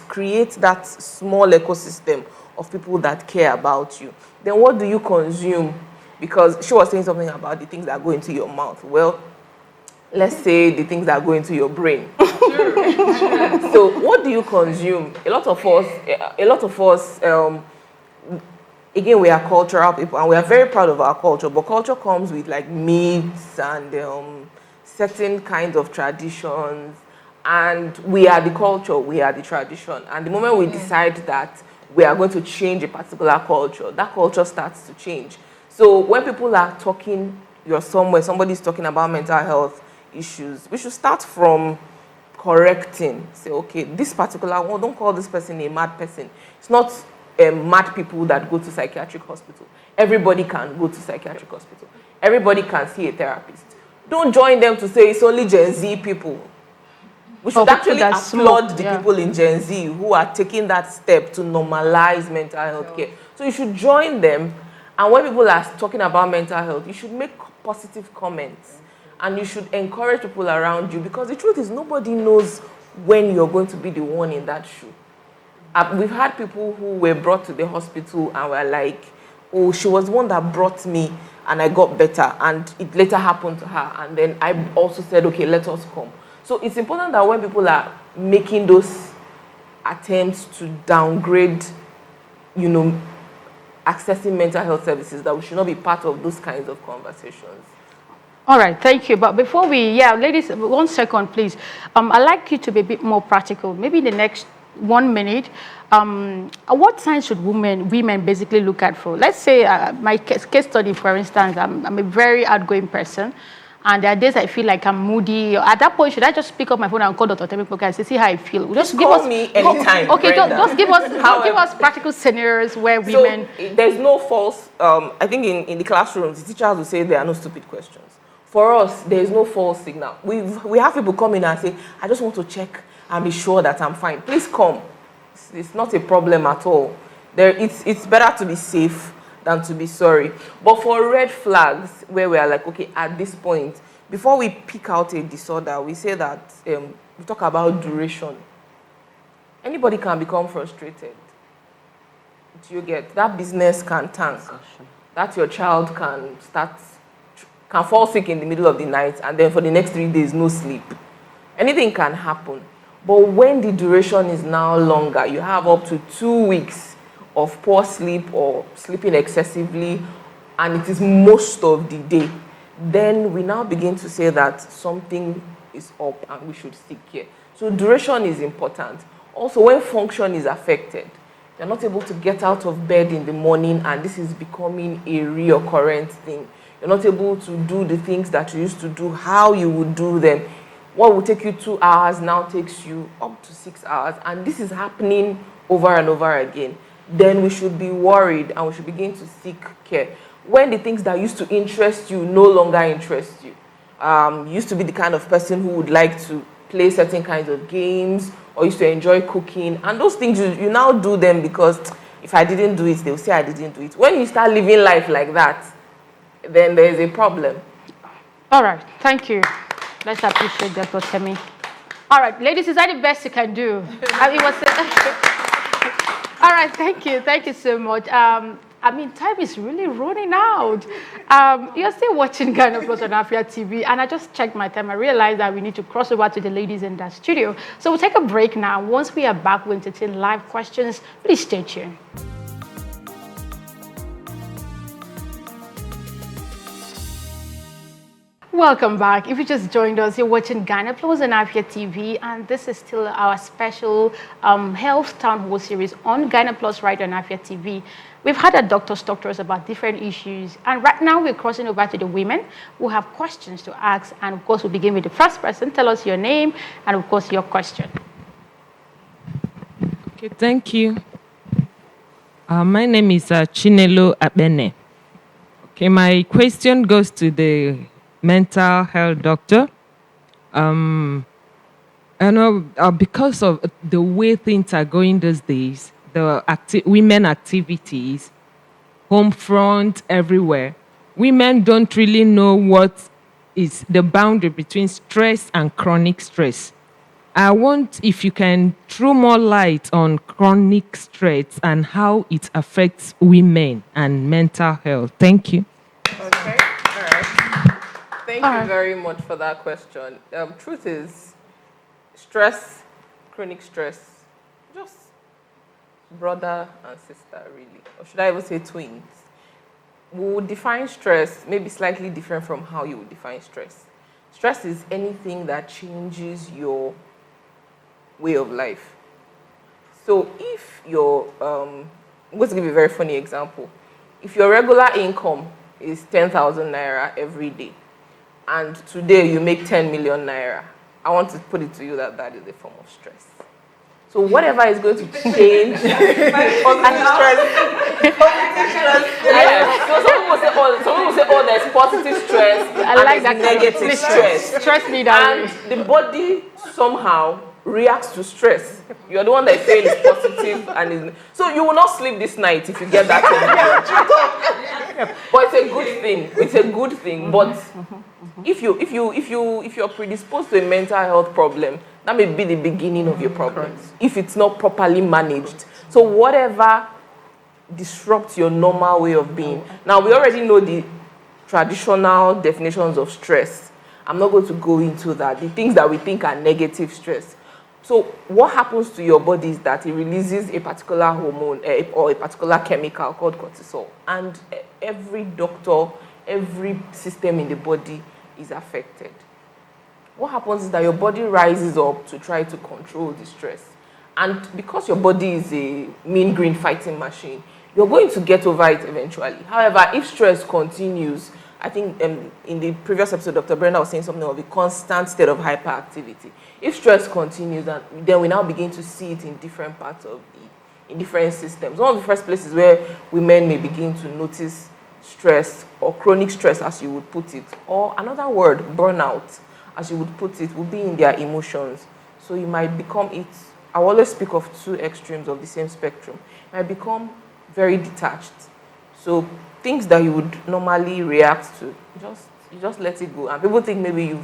create that small ecosystem of people that care about you. Then what do you consume? Because she was saying something about the things that go into your mouth. Well, let's say the things that go into your brain. So what do you consume? A lot of us, again, we are cultural people, and we are very proud of our culture, but culture comes with like myths and certain kinds of traditions, and we are the culture, we are the tradition. And the moment we decide that we are going to change a particular culture, that culture starts to change. So when people are talking, you're somewhere, somebody's talking about mental health issues, we should start from correcting. Say, okay, this particular one, don't call this person a mad person. It's not mad people that go to psychiatric hospital. Everybody can go to psychiatric hospital. Everybody can see a therapist. Don't join them to say it's only Gen Z people. We should actually applaud the people in Gen Z who are taking that step to normalize mental health care. So you should join them, and when people are talking about mental health, you should make positive comments, and you should encourage people around you, because the truth is nobody knows when you're going to be the one in that shoe. We've had people who were brought to the hospital and were like, oh, she was the one that brought me and I got better, and it later happened to her, and then I also said, okay, let us come. So it's important that when people are making those attempts to downgrade, accessing mental health services, that we should not be part of those kinds of conversations. All right, thank you. But before ladies, 1 second, please. I'd like you to be a bit more practical. Maybe in the next 1 minute, what signs should women basically look at for? Let's say my case study, for instance, I'm a very outgoing person, and there are days I feel like I'm moody. At that point, should I just pick up my phone and call Dr. Temiko and say, see how I feel? Just call me anytime. Okay, just give us practical scenarios where women. So there's no false. I think in the classrooms, the teachers will say there are no stupid questions. For us, there is no false signal. We have people come in and say, I just want to check and be sure that I'm fine. Please come. It's not a problem at all. It's better to be safe than to be sorry. But for red flags, where we are like, okay, at this point, before we pick out a disorder, we say that we talk about duration. Anybody can become frustrated. Do you get that? Business can tank. That your child can fall sick in the middle of the night, and then for the next 3 days, no sleep. Anything can happen. But when the duration is now longer, you have up to 2 weeks of poor sleep or sleeping excessively, and it is most of the day, then we now begin to say that something is up and we should seek care. So duration is important. Also, when function is affected, you're not able to get out of bed in the morning, and this is becoming a recurrent thing. You're not able to do the things that you used to do, how you would do them. What would take you 2 hours now takes you up to 6 hours, and this is happening over and over again. Then we should be worried and we should begin to seek care. When the things that used to interest you no longer interest you. You used to be the kind of person who would like to play certain kinds of games or used to enjoy cooking, and those things you now do them because if I didn't do it, they'll say I didn't do it. When you start living life like that, then there is a problem. All right, thank you. Let's appreciate Dr. Temi. All right, ladies, is that the best you can do? All right, thank you so much. Time is really running out. You're still watching Gyna Plus on Afia TV, and I just checked my time. I realized that we need to cross over to the ladies in the studio. So we'll take a break now. Once we are back, we'll entertain live questions. Please stay tuned. Welcome back. If you just joined us, you're watching Gyna Plus on Afia TV, and this is still our special health town hall series on Gyna Plus right on Afia TV. We've had our doctors talk to us about different issues, and right now we're crossing over to the women who have questions to ask, and of course we'll begin with the first person. Tell us your name and of course your question. Okay, thank you. My name is Chinelo Abene. Okay, my question goes to the mental health doctor. I know because of the way things are going these days, the women activities, home front, everywhere, women don't really know what is the boundary between stress and chronic stress. I want if you can throw more light on chronic stress and how it affects women and mental health. Thank you. Okay, all right. Thank you very much for that question. Truth is, stress, chronic stress, just brother and sister, really. Or should I even say twins? We would define stress maybe slightly different from how you would define stress. Stress is anything that changes your way of life. So if you're, I'm going to give you a very funny example. If your regular income is 10,000 naira every day, and today you make 10 million naira, I want to put it to you that that is a form of stress. So whatever is going to change, So some people say, oh, there's positive stress, I like that negative stress. Stress leader. And the body somehow reacts to stress. You're the one that is saying it's positive, and so you will not sleep this night if you get that. But it's a good thing. It's a good thing. But if you're predisposed to a mental health problem, that may be the beginning of your problems if it's not properly managed. So whatever disrupts your normal way of being. Now we already know the traditional definitions of stress. I'm not going to go into that. The things that we think are negative stress. So what happens to your body is that it releases a particular hormone or a particular chemical called cortisol. And every doctor, every system in the body is affected. What happens is that your body rises up to try to control the stress. And because your body is a mean green fighting machine, you're going to get over it eventually. However, if stress continues, I think in the previous episode, Dr. Brenda was saying something of a constant state of hyperactivity. If stress continues, then we now begin to see it in different parts of in different systems. One of the first places where women may begin to notice stress or chronic stress, as you would put it, or another word, burnout, as you would put it, would be in their emotions. So you might become it. I always speak of two extremes of the same spectrum. You might become very detached. So things that you would normally react to, you just let it go. And people think maybe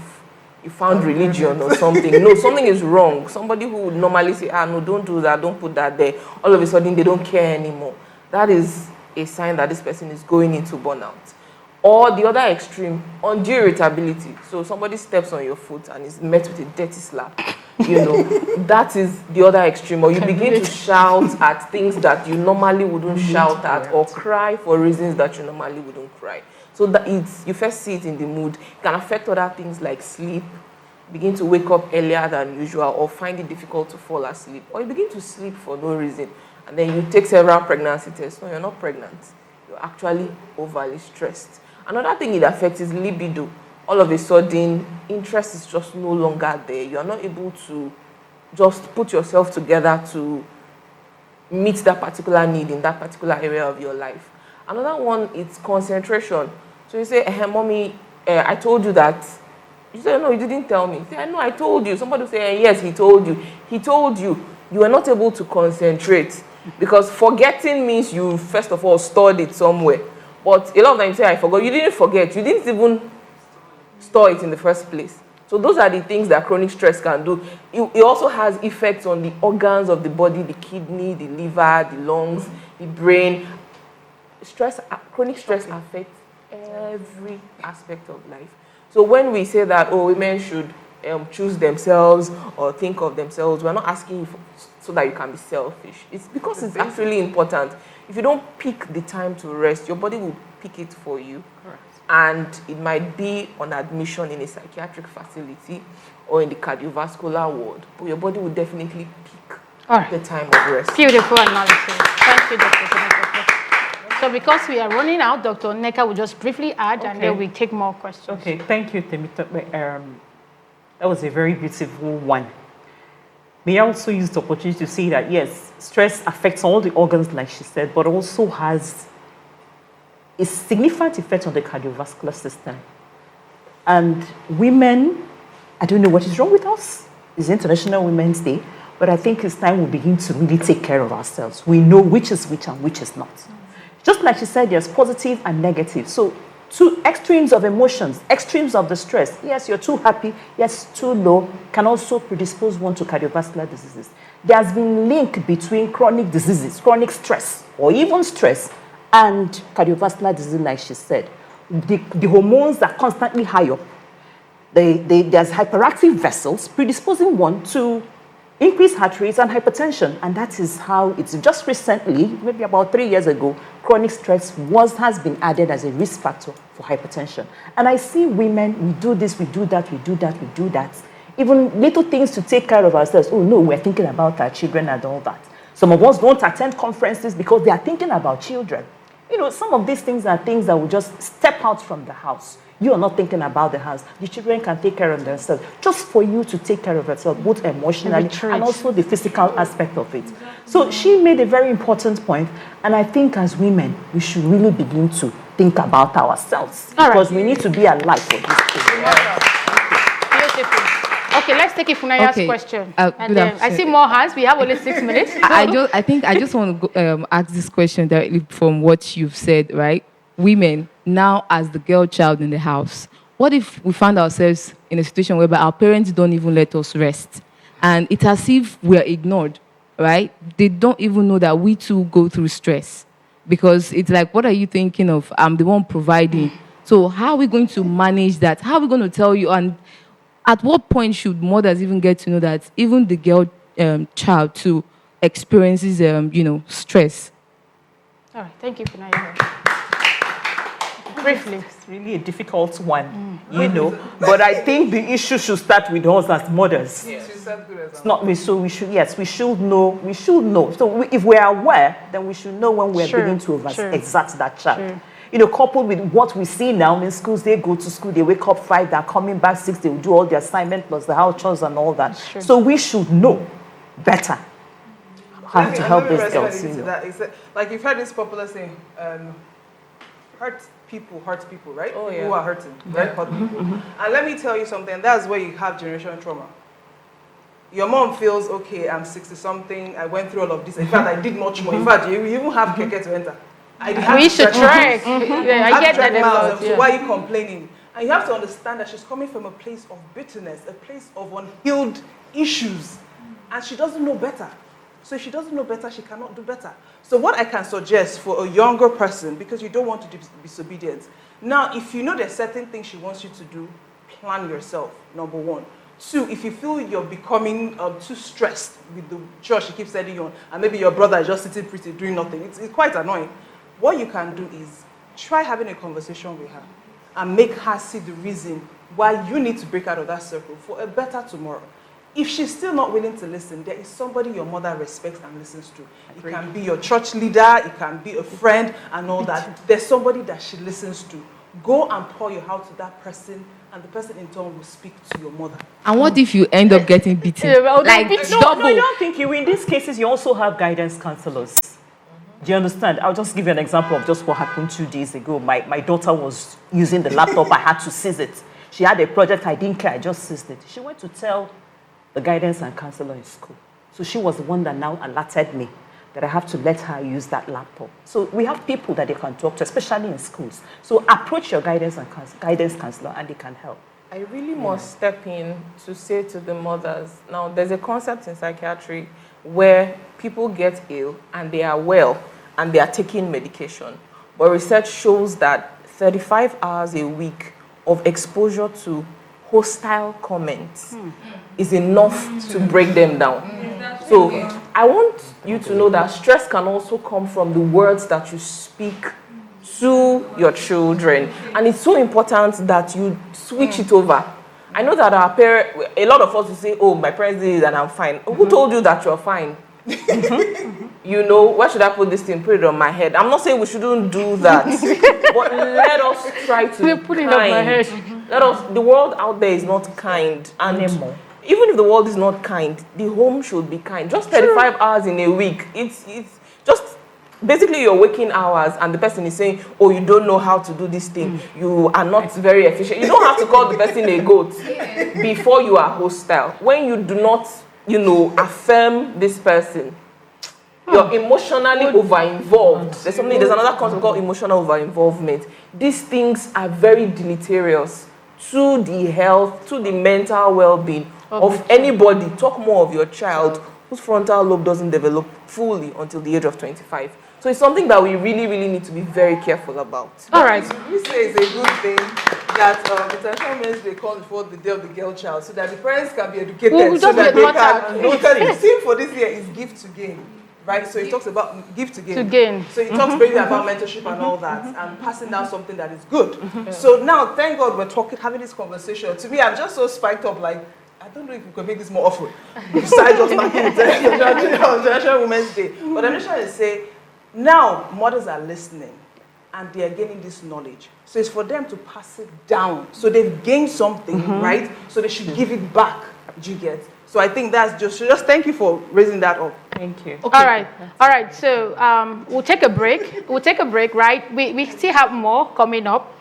you found religion or something. No, something is wrong. Somebody who would normally say, no, don't do that, don't put that there. All of a sudden, they don't care anymore. That is a sign that this person is going into burnout. Or the other extreme, undue irritability. So somebody steps on your foot and is met with a dirty slap. That is the other extreme. Or you begin to shout at things that you normally wouldn't shout at, or cry for reasons that you normally wouldn't cry. So that you first see it in the mood. It can affect other things like sleep, begin to wake up earlier than usual, or find it difficult to fall asleep. Or you begin to sleep for no reason. And then you take several pregnancy tests. No, you're not pregnant. You're actually overly stressed. Another thing it affects is libido. All of a sudden, interest is just no longer there. You are not able to just put yourself together to meet that particular need in that particular area of your life. Another one is concentration. So you say, hey, mommy, I told you that. You say, no, you didn't tell me. You say, no, I told you. Somebody will say, yes, he told you. He told you. You were not able to concentrate. Because forgetting means you, first of all, stored it somewhere. But a lot of times you say, I forgot. You didn't forget. You didn't even store it in the first place. So those are the things that chronic stress can do. It also has effects on the organs of the body, the kidney, the liver, the lungs, the brain. Chronic stress affects every aspect of life. So when we say that, women should choose themselves or think of themselves, we're not asking you so that you can be selfish. It's because it's actually important. If you don't pick the time to rest, your body will pick it for you. Correct. And it might be on admission in a psychiatric facility or in the cardiovascular ward, but your body will definitely pick the time of rest. Beautiful analysis. Thank you, Dr. Nneka. So because we are running out, Dr. Nneka will just briefly add, and then we take more questions. Okay, thank you, Temitope. That was a very beautiful one. May I also use the opportunity to say that, yes, stress affects all the organs, like she said, but also has a significant effect on the cardiovascular system. And women, I don't know what is wrong with us. It's International Women's Day, but I think it's time we begin to really take care of ourselves. We know which is which and which is not. Just like she said, there's positive and negative. So two extremes of emotions, extremes of the stress. Yes, you're too happy. Yes, too low can also predispose one to cardiovascular diseases. There's been link between chronic diseases, chronic stress, or even stress, and cardiovascular disease, like she said. The hormones are constantly high up. There's hyperactive vessels predisposing one to increased heart rates and hypertension. And that is how it's just recently, maybe about 3 years ago, chronic stress has been added as a risk factor for hypertension. And I see women, we do this, we do that, we do that, we do that. Even little things to take care of ourselves. Oh no, we're thinking about our children and all that. Some of us don't attend conferences because they are thinking about children. Some of these things are things that will just step out from the house. You are not thinking about the house. The children can take care of themselves. Just for you to take care of yourself, both emotionally and also the physical aspect of it. So she made a very important point, and I think as women, we should really begin to think about ourselves because we need to be alive for this thing. Beautiful. Okay, let's take Ifunaya's question. And then I see more hands. We have only 6 minutes. I think I just want to ask this question directly from what you've said, right? Women, now as the girl child in the house, what if we find ourselves in a situation whereby our parents don't even let us rest? And it's as if we're ignored, right? They don't even know that we too go through stress. Because it's like, what are you thinking of? I'm the one providing. So how are we going to manage that? How are we going to tell you? And at what point should mothers even get to know that even the girl child too experiences, stress? All right, thank you, Funaya. Briefly. It's really a difficult one, But I think the issue should start with us as mothers. Yes. It's not me, so we should know. So if we're aware, then we should know when we're beginning to exert that child. Coupled with what we see now in schools, they go to school, they wake up 5, they're coming back 6, they will do all the assignment plus the house chores and all that. So we should know better how to help these girls. Like you've heard this popular saying, hurt people, right? Oh, yeah. People who are hurting, right? Hurt people. And let me tell you something, that's where you have generational trauma. Your mom feels, okay, I'm 60-something, I went through all of this. In fact, I did much more. In fact, you even have keke to enter. We should try. I get that. So why are you complaining? And you have to understand that she's coming from a place of bitterness, a place of unhealed issues. And she doesn't know better. So if she doesn't know better, she cannot do better. So what I can suggest for a younger person, because you don't want to be disobedient. Now, if you know there's certain things she wants you to do, plan yourself, number one. Two, if you feel you're becoming too stressed with the church she keeps sending you on, and maybe your brother is just sitting pretty, doing nothing, it's quite annoying. What you can do is try having a conversation with her and make her see the reason why you need to break out of that circle for a better tomorrow. If she's still not willing to listen, there is somebody your mother respects and listens to. It can be your church leader, it can be a friend and all that. There's somebody that she listens to. Go and pour your heart to that person, and the person in turn will speak to your mother. And what if you end up getting beaten? Like double. No, I don't think you. In these cases, you also have guidance counselors. Do you understand? I'll just give you an example of just what happened 2 days ago. My daughter was using the laptop. I had to seize it. She had a project. I didn't care. I just seized it. She went to tell the guidance and counselor in school. So she was the one that now alerted me that I have to let her use that laptop. So we have people that they can talk to, especially in schools. So approach your guidance counselor and they can help. I really must step in to say to the mothers, now there's a concept in psychiatry where people get ill and they are well and they are taking medication. But research shows that 35 hours a week of exposure to hostile comments is enough to break them down. So I want you to know that stress can also come from the words that you speak to your children. And it's so important that you switch it over. I know that our parents, a lot of us will say, oh, my parents did it and I'm fine. Who told you that you're fine? You know, where should I put this thing? Put it on my head. I'm not saying we shouldn't do that. But let us try to be kind. On my head. The world out there is not kind. And even if the world is not kind, the home should be kind. Just 35 hours in a week. It's just basically your waking hours, and the person is saying, oh, you don't know how to do this thing. You are not very efficient. You don't have to call the person a goat before you are hostile. When you do not, affirm this person, you're emotionally over-involved. There's another concept called emotional over-involvement. These things are very deleterious to the health, to the mental well-being of anybody. Talk more of your child whose frontal lobe doesn't develop fully until the age of 25. So it's something that we really, really need to be very careful about. All right. We say it's a good thing that International Men's Day comes before the Day of the Girl Child, so that the parents can be educated. Because the theme for this year is gift to gain. Right, so he talks about gift to gain. So he talks really about mentorship and all that, and passing down something that is good. So now, thank God we're having this conversation. To me, I'm just so spiked up, like, I don't know if we can make this more often, besides just marking International Women's Day. But I'm just trying to say, now mothers are listening, and they are gaining this knowledge. So it's for them to pass it down. So they've gained something, right? So they should give it back. Do you get? So I think that's just thank you for raising that up. Thank you. Okay. All right. So we'll take a break. Right? We still have more coming up.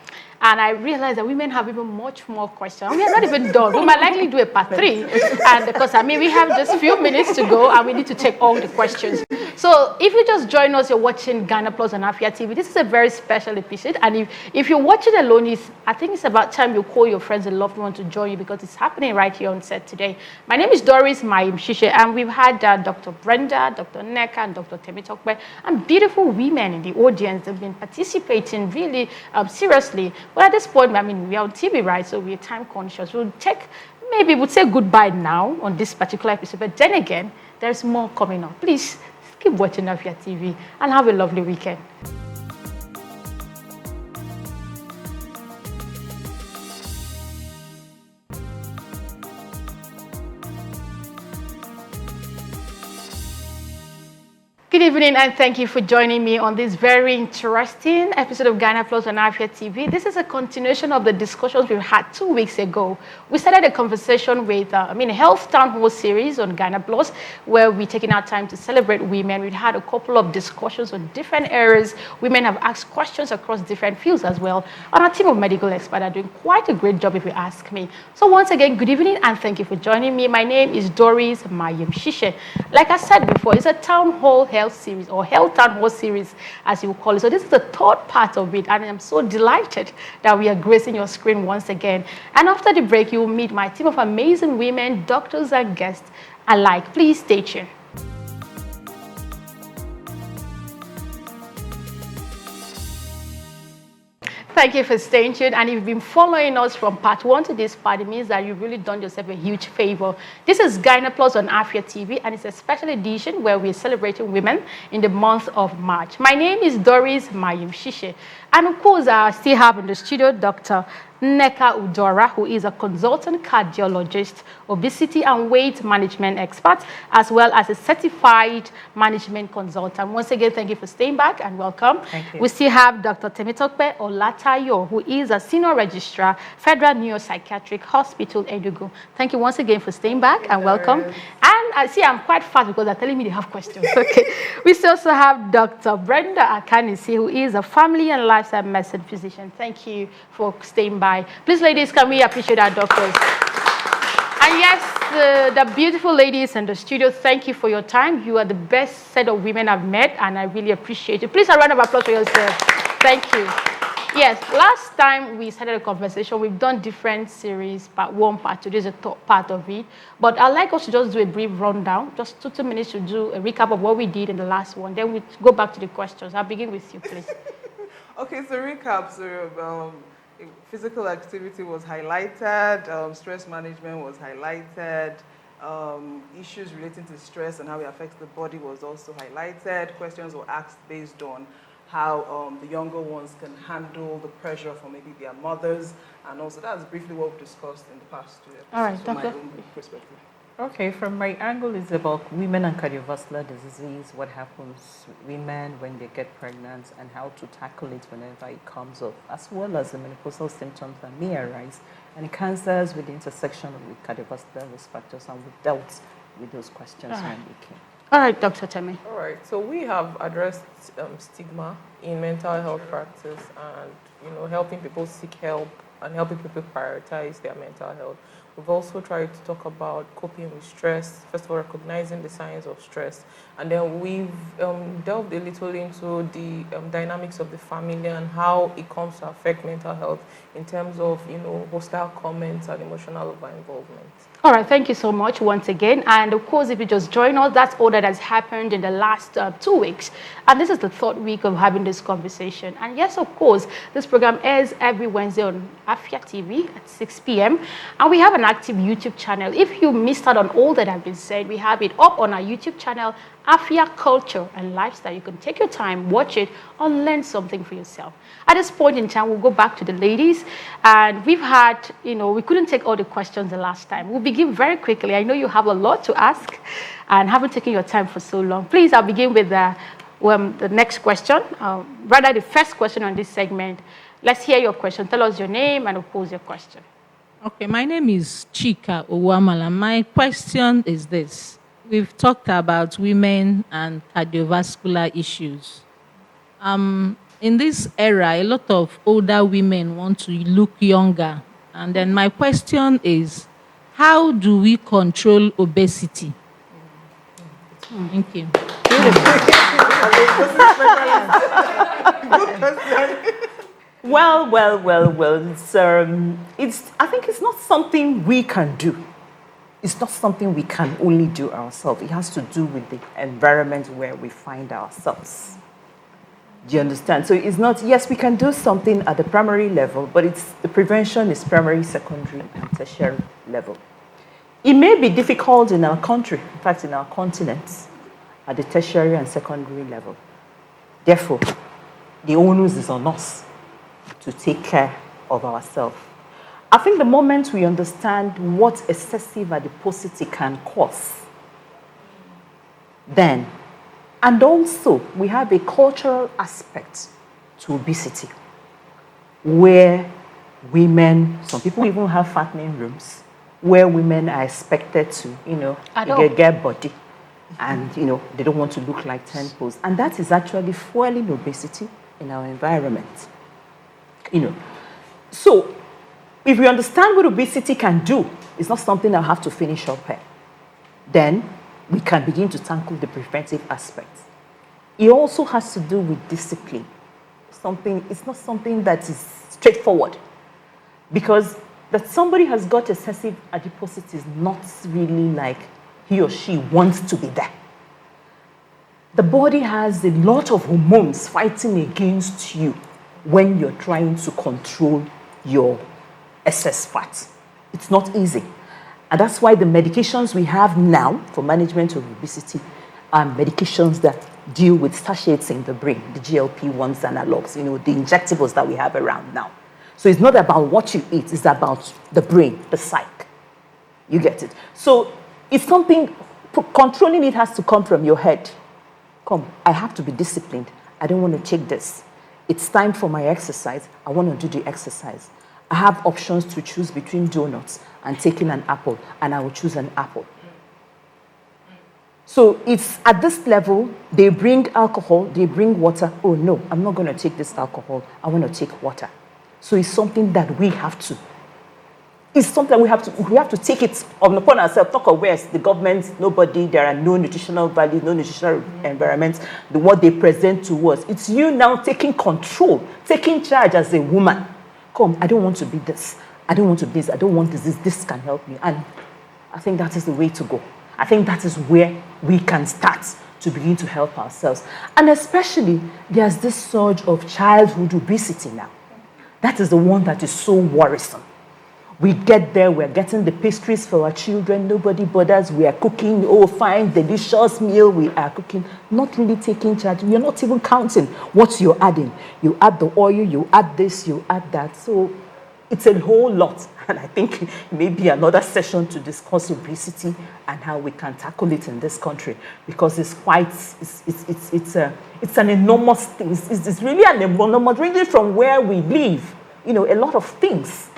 And I realized that women have even much more questions. We are not even done. We might likely do a part 3. And because, we have just a few minutes to go and we need to take all the questions. So if you just join us, you're watching Gyna Plus on Afia TV. This is a very special episode. And if you're watching alone, I think it's about time you call your friends and loved ones to join you, because it's happening right here on set today. My name is Doris Mayim-Shishe, and we've had Dr. Brenda, Dr. Neka, and Dr. Temitokwe, and beautiful women in the audience. They've been participating really seriously. But at this point, we are on TV, right? So we're time conscious. We'll say goodbye now on this particular episode. But then again, there's more coming up. Please keep watching Afia TV and have a lovely weekend. Good evening, and thank you for joining me on this very interesting episode of Gyna Plus on Afia TV. This is a continuation of the discussions we had 2 weeks ago. We started a conversation with, Health Townhall series on Gyna Plus, where we're taking our time to celebrate women. We've had a couple of discussions on different areas. Women have asked questions across different fields as well. And our team of medical experts are doing quite a great job, if you ask me. So once again, good evening, and thank you for joining me. My name is Doris Mayim-Shishe. Like I said before, it's a Townhall Health health series, or Health Townhall series, as you will call it. So this is the third part of it, and I'm so delighted that we are gracing your screen once again. And after the break, you will meet my team of amazing women, doctors and guests alike. Please stay tuned. Thank you for staying tuned. And if you've been following us from part 1 to this part, it means that you've really done yourself a huge favor. This is Gyna Plus on Afia TV, and it's a special edition where we're celebrating women in the month of March. My name is Doris Mayim Shishe. And of course, I still have in the studio Dr. Nneka Udora, who is a consultant cardiologist, obesity and weight management expert, as well as a certified management consultant. Once again, thank you for staying back and welcome. Thank you. We still have Dr. Temitope Olatayo, who is a senior registrar, Federal Neuropsychiatric Hospital, Enugu. Thank you once again for staying back and welcome. And I see I'm quite fast because they're telling me they have questions. Okay. We still also have Dr. Brenda Akanisi, who is a family and lifestyle medicine physician. Thank you for staying by. Please, ladies, can we appreciate our doctors? And yes, the beautiful ladies in the studio, thank you for your time. You are the best set of women I've met, and I really appreciate it. Please, a round of applause for yourself. Thank you. Yes, last time we started a conversation, we've done different series, part 1, part 2, this is the third part of it. But I'd like us to just do a brief rundown, just 2 minutes to do a recap of what we did in the last one. Then we go back to the questions. I'll begin with you, please. Okay, so recap. So physical activity was highlighted, stress management was highlighted, issues relating to stress and how it affects the body was also highlighted. Questions were asked based on how the younger ones can handle the pressure from maybe their mothers, and also that's briefly what we discussed in the past 2 episodes. All right, from my Doctor. own perspective. Okay, from my angle, it's about women and cardiovascular disease, what happens with women when they get pregnant, and how to tackle it whenever it comes up, as well as the menopausal symptoms that may arise, and cancers with the intersection with cardiovascular risk factors, and we've dealt with those questions when we came. All right, Dr. Temi. All right, so we have addressed stigma in mental health practice, and helping people seek help and helping people prioritize their mental health. We've also tried to talk about coping with stress, first of all, recognizing the signs of stress. And then we've delved a little into the dynamics of the family and how it comes to affect mental health in terms of, hostile comments and emotional over-involvement. All right, thank you so much once again. And of course, if you just join us, that's all that has happened in the last 2 weeks. And this is the third week of having this conversation. And yes, of course, this program airs every Wednesday on Afia TV at 6 p.m. And we have an active YouTube channel. If you missed out on all that have been said, we have it up on our YouTube channel, Afia Culture and Lifestyle. You can take your time, watch it, or learn something for yourself. At this point in time, we'll go back to the ladies. And we've had, we couldn't take all the questions the last time. We'll begin very quickly. I know you have a lot to ask and haven't taken your time for so long. Please, I'll begin with the next question, rather the first question on this segment. Let's hear your question. Tell us your name and pose your question. Okay, my name is Chika Owamala. My question is this. We've talked about women and cardiovascular issues. In this era, a lot of older women want to look younger. And then my question is, how do we control obesity? Thank you. Well. I think it's not something we can do. It's not something we can only do ourselves. It has to do with the environment where we find ourselves. Do you understand? So it's not, yes, we can do something at the primary level, but the prevention is primary, secondary, and tertiary level. It may be difficult in our country, in fact, in our continent, at the tertiary and secondary level. Therefore, the onus is on us to take care of ourselves. I think the moment we understand what excessive adiposity can cause, then, and also we have a cultural aspect to obesity, where women, some people even have fattening rooms, where women are expected to, get body, and they don't want to look like 10 poles, and that is actually fueling obesity in our environment. So if we understand what obesity can do, it's not something I have to finish up here. Then we can begin to tackle the preventive aspects. it also has to do with discipline. It's not something that is straightforward, because that somebody has got excessive adiposity is not really like he or she wants to be there. The body has a lot of hormones fighting against you when you're trying to control your excess fat. It's not easy. And that's why the medications we have now for management of obesity are medications that deal with sachets in the brain, the GLP-1s analogs, the injectables that we have around now. So it's not about what you eat, it's about the brain, the psyche. You get it? So it's something, controlling it has to come from your head. Come, I have to be disciplined. I don't want to take this. It's time for my exercise. I want to do the exercise. I have options to choose between donuts and taking an apple, and I will choose an apple. So it's at this level, they bring alcohol, they bring water. Oh no, I'm not going to take this alcohol. I want to take water. So it's something that we have to. It's something we have to take it upon ourselves. Talk of where the government, nobody, there are no nutritional values, no nutritional environments, what they present to us. It's you now taking control, taking charge as a woman. Come, I don't want to be this. I don't want to be this. I don't want this. This can help me. And I think that is the way to go. I think that is where we can start to begin to help ourselves. And especially, there's this surge of childhood obesity now. That is the one that is so worrisome. We get there, we're getting the pastries for our children, nobody bothers, we are cooking, oh fine, delicious meal we are cooking, not really taking charge. You're not even counting what you're adding. You add the oil, you add this, you add that. So it's a whole lot. And I think maybe another session to discuss obesity and how we can tackle it in this country, because it's an enormous thing. It's really an enormous, really from where we live, a lot of things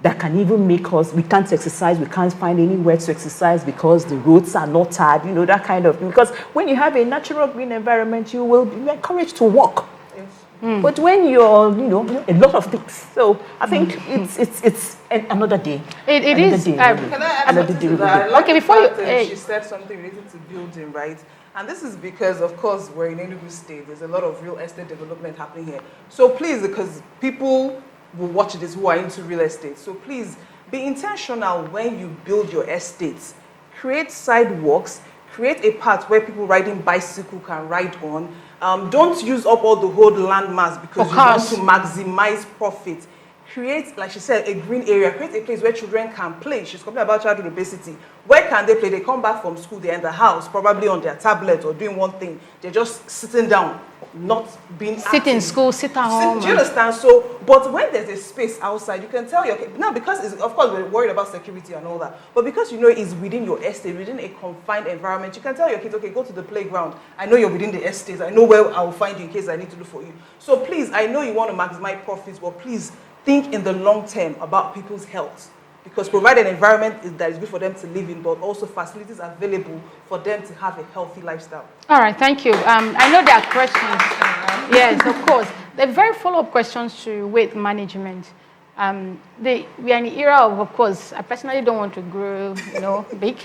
that can even make us, we can't exercise, we can't find anywhere to exercise because the roads are not tarred, that kind of thing. Because when you have a natural green environment, you will be encouraged to walk. Yes. But when you're, a lot of things. So I think it's another day. It is. Can I add something to that? Okay, before you... She said something related to building, right? And this is because, of course, we're in Enugu State. There's a lot of real estate development happening here. So please, because people will watch this who are into real estate. So please be intentional when you build your estates. Create sidewalks, create a path where people riding bicycle can ride on. Don't use up all the whole landmass because you want to maximize profit. Create, like she said, a green area. Create a place where children can play. She's talking about childhood obesity. Where can they play? They come back from school, they're in the house, probably on their tablet or doing one thing. They're just sitting down, not being active. Sit in school, sit at home. Do you understand? So, but when there's a space outside, you can tell your kid, now because it's, of course we're worried about security and all that, but because it's within your estate, within a confined environment, you can tell your kids, okay, go to the playground. I know you're within the estate. I know where I will find you in case I need to look for you. So please, I know you want to maximize profits, but please think in the long term about people's health. Because provide an environment that is good for them to live in, but also facilities available for them to have a healthy lifestyle. All right, thank you. I know there are questions. Yes, of course. There are very follow-up questions to weight management. We are in the era of course, I personally don't want to grow, big.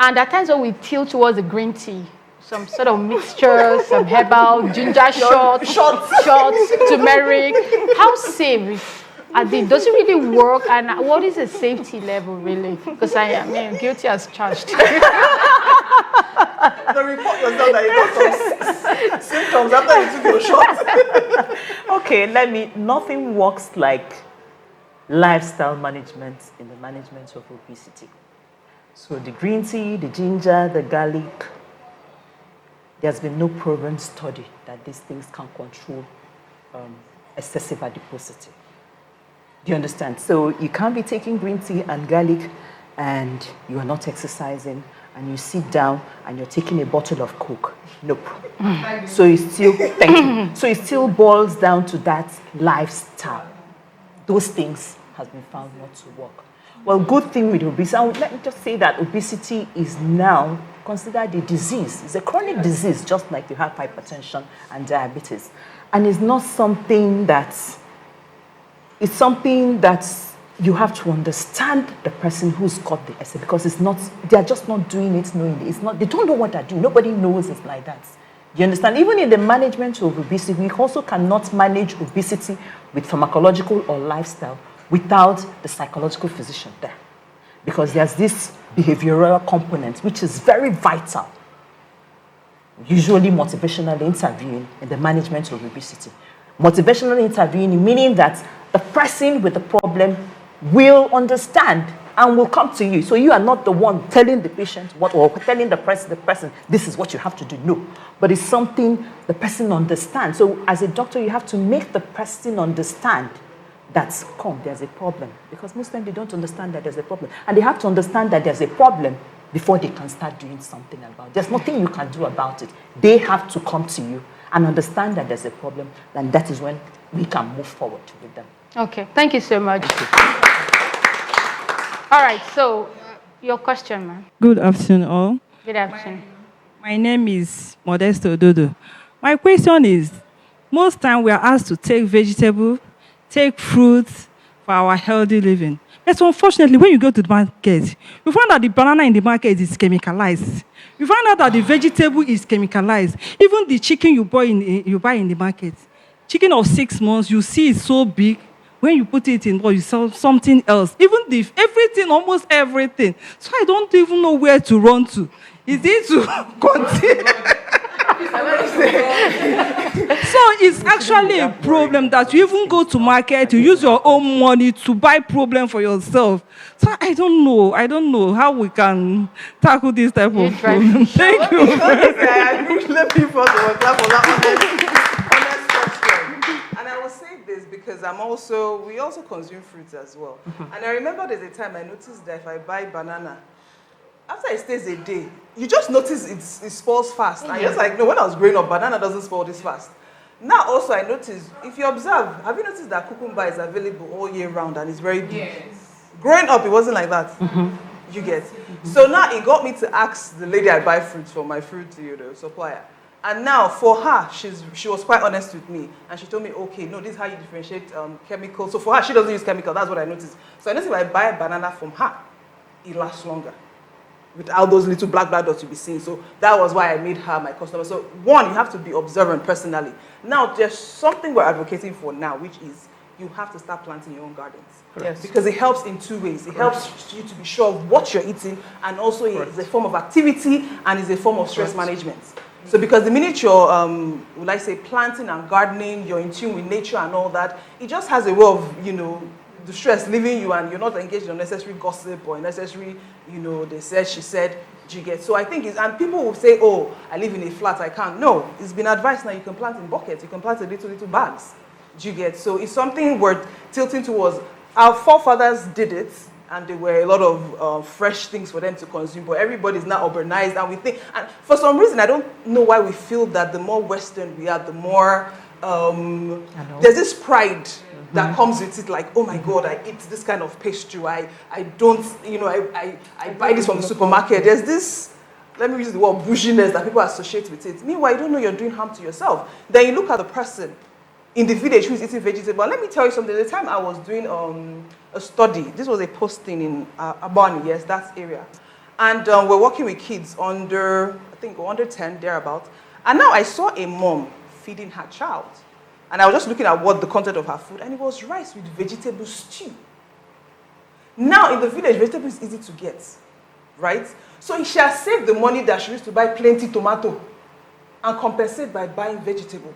And at times when we tilt towards the green tea, some sort of mixture, some herbal, ginger shots, turmeric. How safe does it really work? And what is the safety level really? Because I am guilty as charged. The report yourself that you got some symptoms after you took your shot. Okay, nothing works like lifestyle management in the management of obesity. So the green tea, the ginger, the garlic, there's been no proven study that these things can control excessive adiposity. Do you understand? So you can't be taking green tea and garlic and you are not exercising and you sit down and you're taking a bottle of Coke. Nope. So it still, thank you. So it still boils down to that lifestyle. Those things has been found not to work. Well, good thing with obesity, let me just say that obesity is now considered a disease. It's a chronic disease, just like you have hypertension and diabetes. And it's not something it's something that you have to understand the person who's got the essay, because they're just not doing it knowingly. They don't know what they're doing. Nobody knows it's like that. You understand? Even in the management of obesity, we also cannot manage obesity with pharmacological or lifestyle without the psychological physician there. Because there's this behavioral component which is very vital, usually motivationally intervening in the management of obesity. Motivationally intervening meaning that the person with the problem will understand and will come to you. So you are not the one telling the patient what, or telling the person, this is what you have to do. No, but it's something the person understands. So as a doctor, you have to make the person understand that, there's a problem. Because most times they don't understand that there's a problem. And they have to understand that there's a problem before they can start doing something about it. There's nothing you can do about it. They have to come to you and understand that there's a problem, and that is when we can move forward with them. Okay, thank you so much. All right, so your question, ma'am. Good afternoon, all. Good afternoon. My name is Modesto Dodo. My question is, most time we are asked to take vegetable, take fruits for our healthy living. But unfortunately, when you go to the market, you find that the banana in the market is chemicalized. You find out that the vegetable is chemicalized. Even the chicken you buy in the market, chicken of 6 months, you see it's so big. When you put it in, you sell something else. Even everything, almost everything. So I don't even know where to run to. Is it to continue? So it's actually a problem that you even go to market, you use your own money to buy problem for yourself. So I don't know how we can tackle this type of problem. Thank you. I agree. Let me first of all clap for that honest question. And I will say this because we also consume fruits as well. And I remember there's a time I noticed that if I buy banana, after it stays a day, you just notice it spoils fast. And you're just like, no, when I was growing up, banana doesn't spoil this fast. Now also I noticed, if you observe, have you noticed that cucumber is available all year round and it's very big? Yes. Growing up, it wasn't like that. You get. So now it got me to ask the lady I buy fruits for, my fruit supplier. And now for her, she was quite honest with me. And she told me, okay, no, this is how you differentiate chemicals. So for her, she doesn't use chemical. That's what I noticed. So I noticed if I buy a banana from her, it lasts longer without those little black dots you'll be seeing. So that was why I made her my customer. So one, you have to be observant personally. Now, there's something we're advocating for now, which is you have to start planting your own gardens. Yes. Because it helps in two ways. It helps you to be sure of what you're eating, and also it's a form of activity and it's a form of stress management. So because the minute you're, planting and gardening, you're in tune with nature and all that, it just has a way of, the stress leaving you, and you're not engaged in unnecessary gossip or unnecessary, they said, she said, do you get? So I think and people will say, oh, I live in a flat, I can't. No, it's been advised now you can plant in buckets, you can plant in little bags. Do you get? So it's something we're tilting towards. Our forefathers did it, and there were a lot of fresh things for them to consume, but everybody's now urbanized, and we think, and for some reason, I don't know why we feel that the more Western we are, the more, there's this pride that comes with it, like, oh my God, I eat this kind of pastry, I don't, I buy this from the supermarket. There's this, let me use the word bouginess that people associate with it. Meanwhile, you don't know you're doing harm to yourself. Then you look at the person in the village who is eating vegetable. Let me tell you something. The time I was doing a study, this was a posting in Abani, yes, that area. And we're working with kids under 10, thereabout. And now I saw a mom feeding her child. And I was just looking at what the content of her food, and it was rice with vegetable stew. Now in the village, vegetable is easy to get, right? So she has saved the money that she used to buy plenty tomato and compensate by buying vegetable.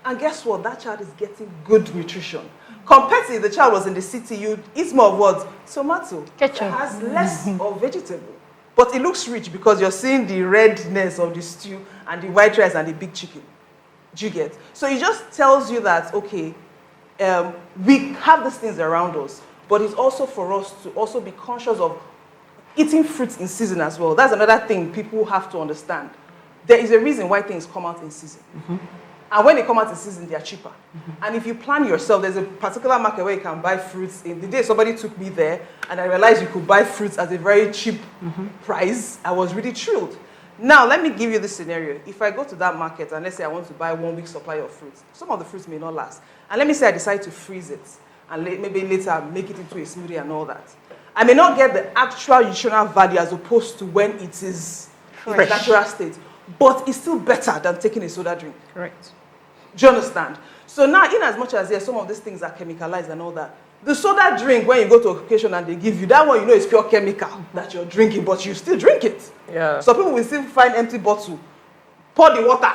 And guess what? That child is getting good nutrition. Compared to if the child was in the city, you'd eat more of what? Tomato. Ketchup. That has less of vegetable. But it looks rich because you're seeing the redness of the stew and the white rice and the big chicken. Do you get? So it just tells you that, okay, we have these things around us, but it's also for us to also be conscious of eating fruits in season as well. That's another thing people have to understand. There is a reason why things come out in season. And when they come out in season, they are cheaper. And if you plan yourself, there's a particular market where you can buy fruits. In the day somebody took me there, and I realized you could buy fruits at a very cheap price, I was really thrilled. Now, let me give you this scenario. If I go to that market, and let's say I want to buy 1 week supply of fruits, some of the fruits may not last. And let me say I decide to freeze it, and maybe later make it into a smoothie and all that. I may not get the actual nutritional value as opposed to when it is in its natural state. but it's still better than taking a soda drink. Correct. Do you understand? So now, in as much as yes, some of these things are chemicalized and all that, the soda drink, when you go to a occasion and they give you, that one, you know, it's pure chemical that you're drinking, but you still drink it. Yeah. So people will still find empty bottle, pour the water,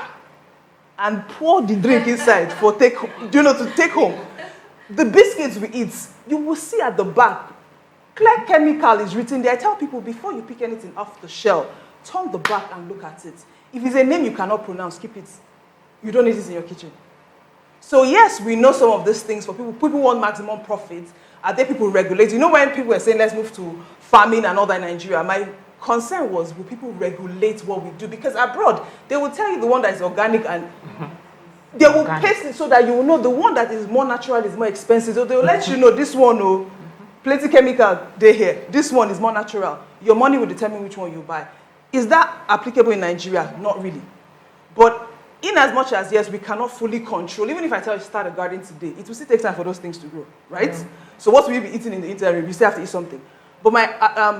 and pour the drink inside for to take home. The biscuits we eat, you will see at the back, clear chemical is written there. I tell people, before you pick anything off the shelf, turn the back and look at it. If it's a name you cannot pronounce, keep it. You don't need it in your kitchen. So yes, we know some of these things for people. People want maximum profit. Are there people regulate? You know, when people were saying, let's move to farming and all that in Nigeria, my concern was, will people regulate what we do? Because abroad, they will tell you the one that is organic and they will paste it so that you will know the one that is more natural is more expensive. So they will let you know this one, oh, plenty chemical, they here. This one is more natural. Your money will determine which one you buy. Is that applicable in Nigeria? Not really. But in as much as, yes, we cannot fully control, even if I tell you start a garden today, it will still take time for those things to grow, right? Yeah. So what will you be eating in the interim? You still have to eat something. But my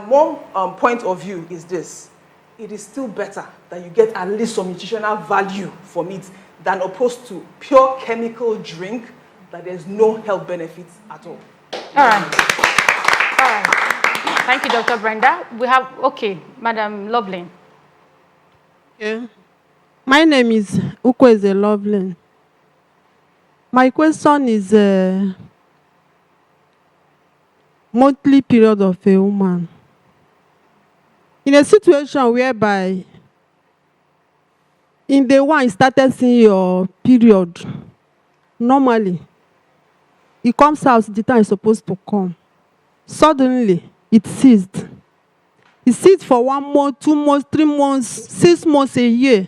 one point of view is this. It is still better that you get at least some nutritional value from it than opposed to pure chemical drink that there's no health benefits at all. All right. All right. Thank you, Dr. Brenda. We have, okay, Madam Loveling. Yeah. My name is Ukweze Loveling. My question is monthly period of a woman. In a situation whereby in the one you started seeing your period, normally it comes out the time it's supposed to come. Suddenly it ceased. It ceased for 1 month, 2 months, 3 months, 6 months, a year.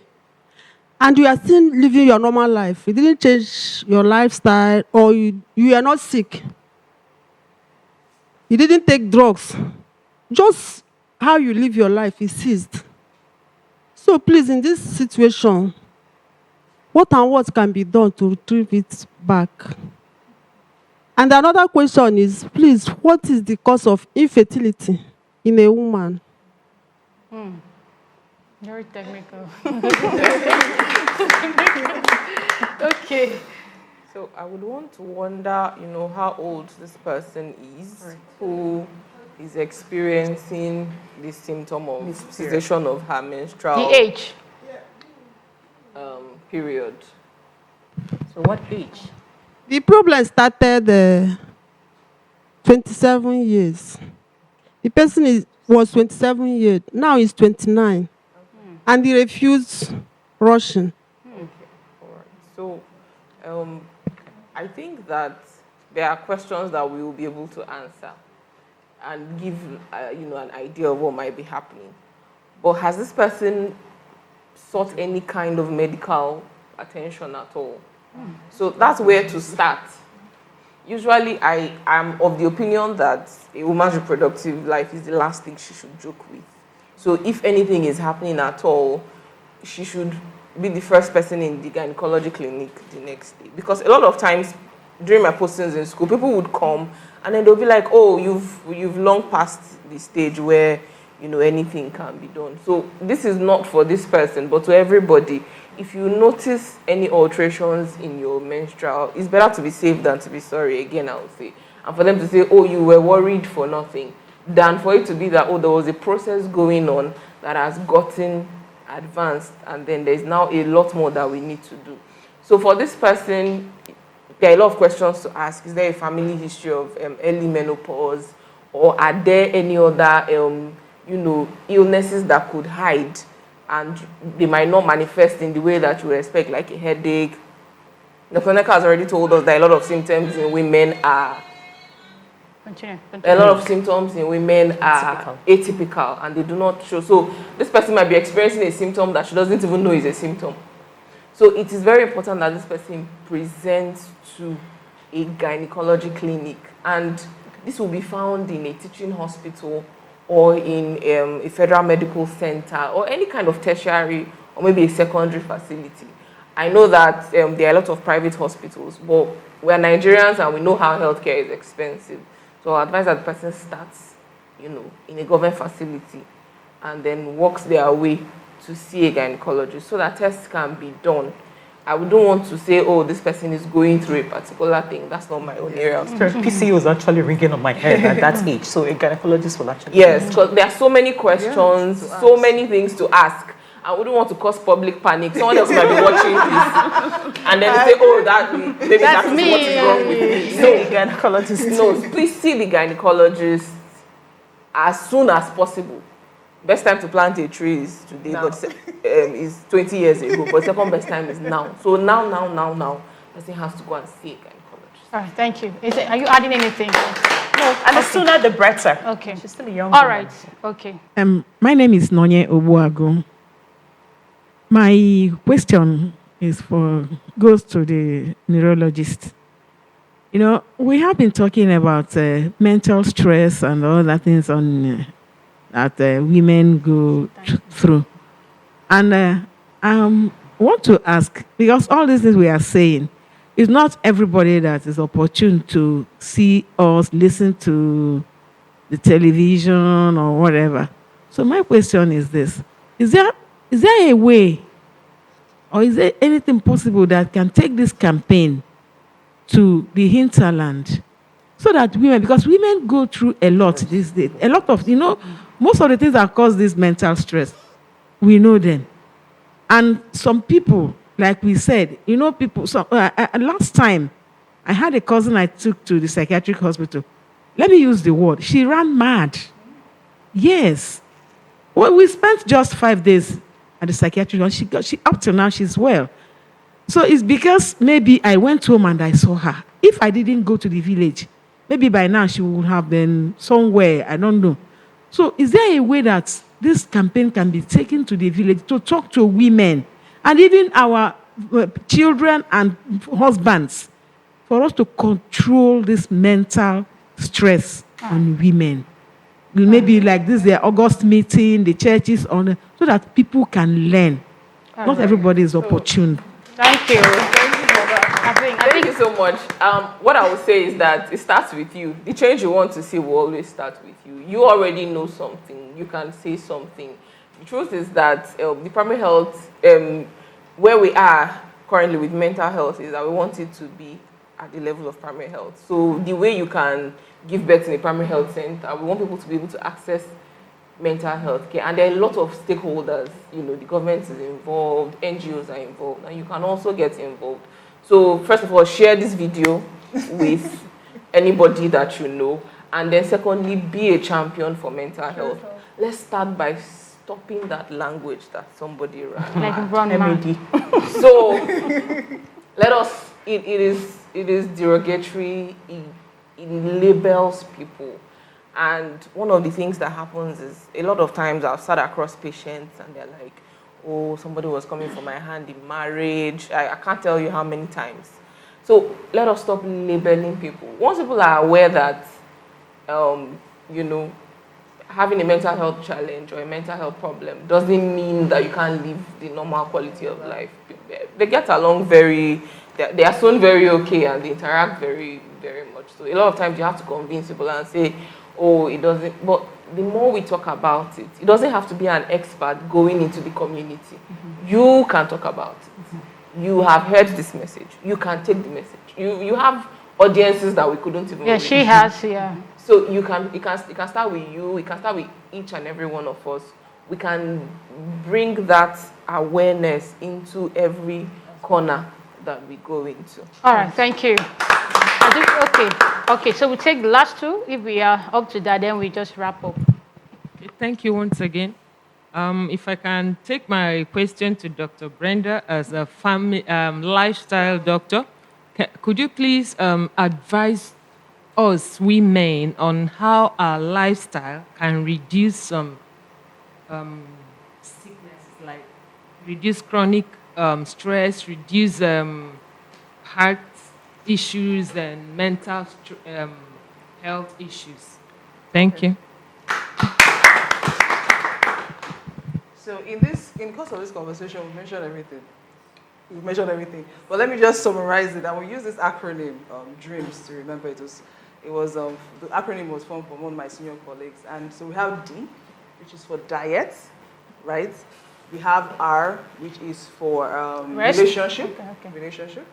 And you are still living your normal life. You didn't change your lifestyle, or you are not sick. You didn't take drugs. Just how you live your life is ceased. So please, in this situation, what can be done to retrieve it back? And another question is, please, what is the cause of infertility in a woman? Very technical. Okay. So I would want to wonder, how old this person is, right, who is experiencing the symptom of cessation of her menstrual The age. Period. So what age? The problem started 27 years. The person was 27 years. Now he's 29. And he refused Russian. Okay, all right. So I think that there are questions that we will be able to answer and give an idea of what might be happening. But has this person sought any kind of medical attention at all? So that's where to start. Usually I am of the opinion that a woman's reproductive life is the last thing she should joke with. So if anything is happening at all, she should be the first person in the gynecology clinic the next day. Because a lot of times during my postings in school, people would come and then they'll be like, oh, you've long passed the stage where anything can be done. So this is not for this person, but to everybody. If you notice any alterations in your menstrual, it's better to be safe than to be sorry, again, I would say. And for them to say, oh, you were worried for nothing, than for it to be that, oh, there was a process going on that has gotten advanced, and then there's now a lot more that we need to do. So for this person, there are a lot of questions to ask. Is there a family history of early menopause, or are there any other, illnesses that could hide and they might not manifest in the way that you would expect, like a headache? Dr. Neka has already told us that a lot of symptoms in women are A lot of symptoms in women are atypical and they do not show. So this person might be experiencing a symptom that she doesn't even know is a symptom. So it is very important that this person presents to a gynecology clinic, and this will be found in a teaching hospital or in a federal medical center or any kind of tertiary or maybe a secondary facility. I know that there are a lot of private hospitals, but we are Nigerians and we know how healthcare is expensive. So I advise that the person starts, in a government facility and then works their way to see a gynecologist so that tests can be done. I wouldn't want to say, oh, this person is going through a particular thing. That's not my own area of study. PCO is actually ringing on my head at that age, so a gynecologist will actually. Yes, because there are so many questions, so many things to ask. I wouldn't want to cause public panic. Someone else might be watching this, and then they say, "Oh, maybe that's me. What is wrong with me?" No, the gynecologist. No, please see the gynecologist as soon as possible. Best time to plant a tree is today, but is 20 years ago. But second best time is now. So now, person has to go and see a gynecologist. All right, thank you. Are you adding anything? No, and the sooner the better. Okay. She's still a young All woman. right, okay. My name is Nonye Obuago. My question goes to the neurologist. You know, we have been talking about mental stress and all that things that women go through. And I want to ask, because all these things we are saying, it's not everybody that is opportune to see us, listen to the television or whatever. So my question is this. Is there a way, or is there anything possible that can take this campaign to the hinterland so that women, because women go through a lot these days, a lot of, most of the things that cause this mental stress, we know them. And some people, like we said, last time I had a cousin I took to the psychiatric hospital. Let me use the word. She ran mad. Yes. Well, we spent just 5 days at the psychiatric hospital. She up till now, she's well. So it's because maybe I went home and I saw her. If I didn't go to the village, maybe by now she would have been somewhere, I don't know. So is there a way that this campaign can be taken to the village to talk to women and even our children and husbands for us to control this mental stress on women? Maybe like this, their August meeting, the churches, so that people can learn. Not everybody is opportune. Thank you. Thank you for that. Thank you so much. What I would say is that it starts with you. The change you want to see will always start with you. You already know something. You can say something. The truth is that the primary health, where we are currently with mental health, is that we want it to be at the level of primary health. So the way you can give birth in a primary health center, we want people to be able to access mental health care. And there are a lot of stakeholders, the government is involved, NGOs are involved, and you can also get involved. So first of all, share this video with anybody that you know. And then secondly, be a champion for mental health. Let's start by stopping that language that somebody ran. Like run mad. So let us, it is derogatory, it labels people. And one of the things that happens is a lot of times I've sat across patients and they're like, oh, somebody was coming for my hand in marriage. I can't tell you how many times. So let us stop labeling people. Once people are aware that, having a mental health challenge or a mental health problem doesn't mean that you can't live the normal quality of life. They get along they are soon very okay and they interact very, very much. So a lot of times you have to convince people and say, oh, it doesn't, but the more we talk about it, it doesn't have to be an expert going into the community. Mm-hmm. You can talk about it. Mm-hmm. You have heard this message. You can take the message. You have audiences that we couldn't even reach. She has, yeah. So it can start with you, it can start with each and every one of us. We can bring that awareness into every corner that we go into. All right, thank you. Okay, so we take the last two. If we are up to that, then we just wrap up. Okay, thank you once again. If I can take my question to Dr. Brenda as a family lifestyle doctor, could you please advise us women on how our lifestyle can reduce some sicknesses, like reduce chronic stress, reduce heart issues and mental health issues? Thank you. So in the course of this conversation, we've mentioned everything. But let me just summarize it. And we use this acronym, DREAMS, to remember it. The acronym was formed from one of my senior colleagues. And so we have D, which is for diet, right? We have R, which is for Rest? relationship. Okay. Relationship.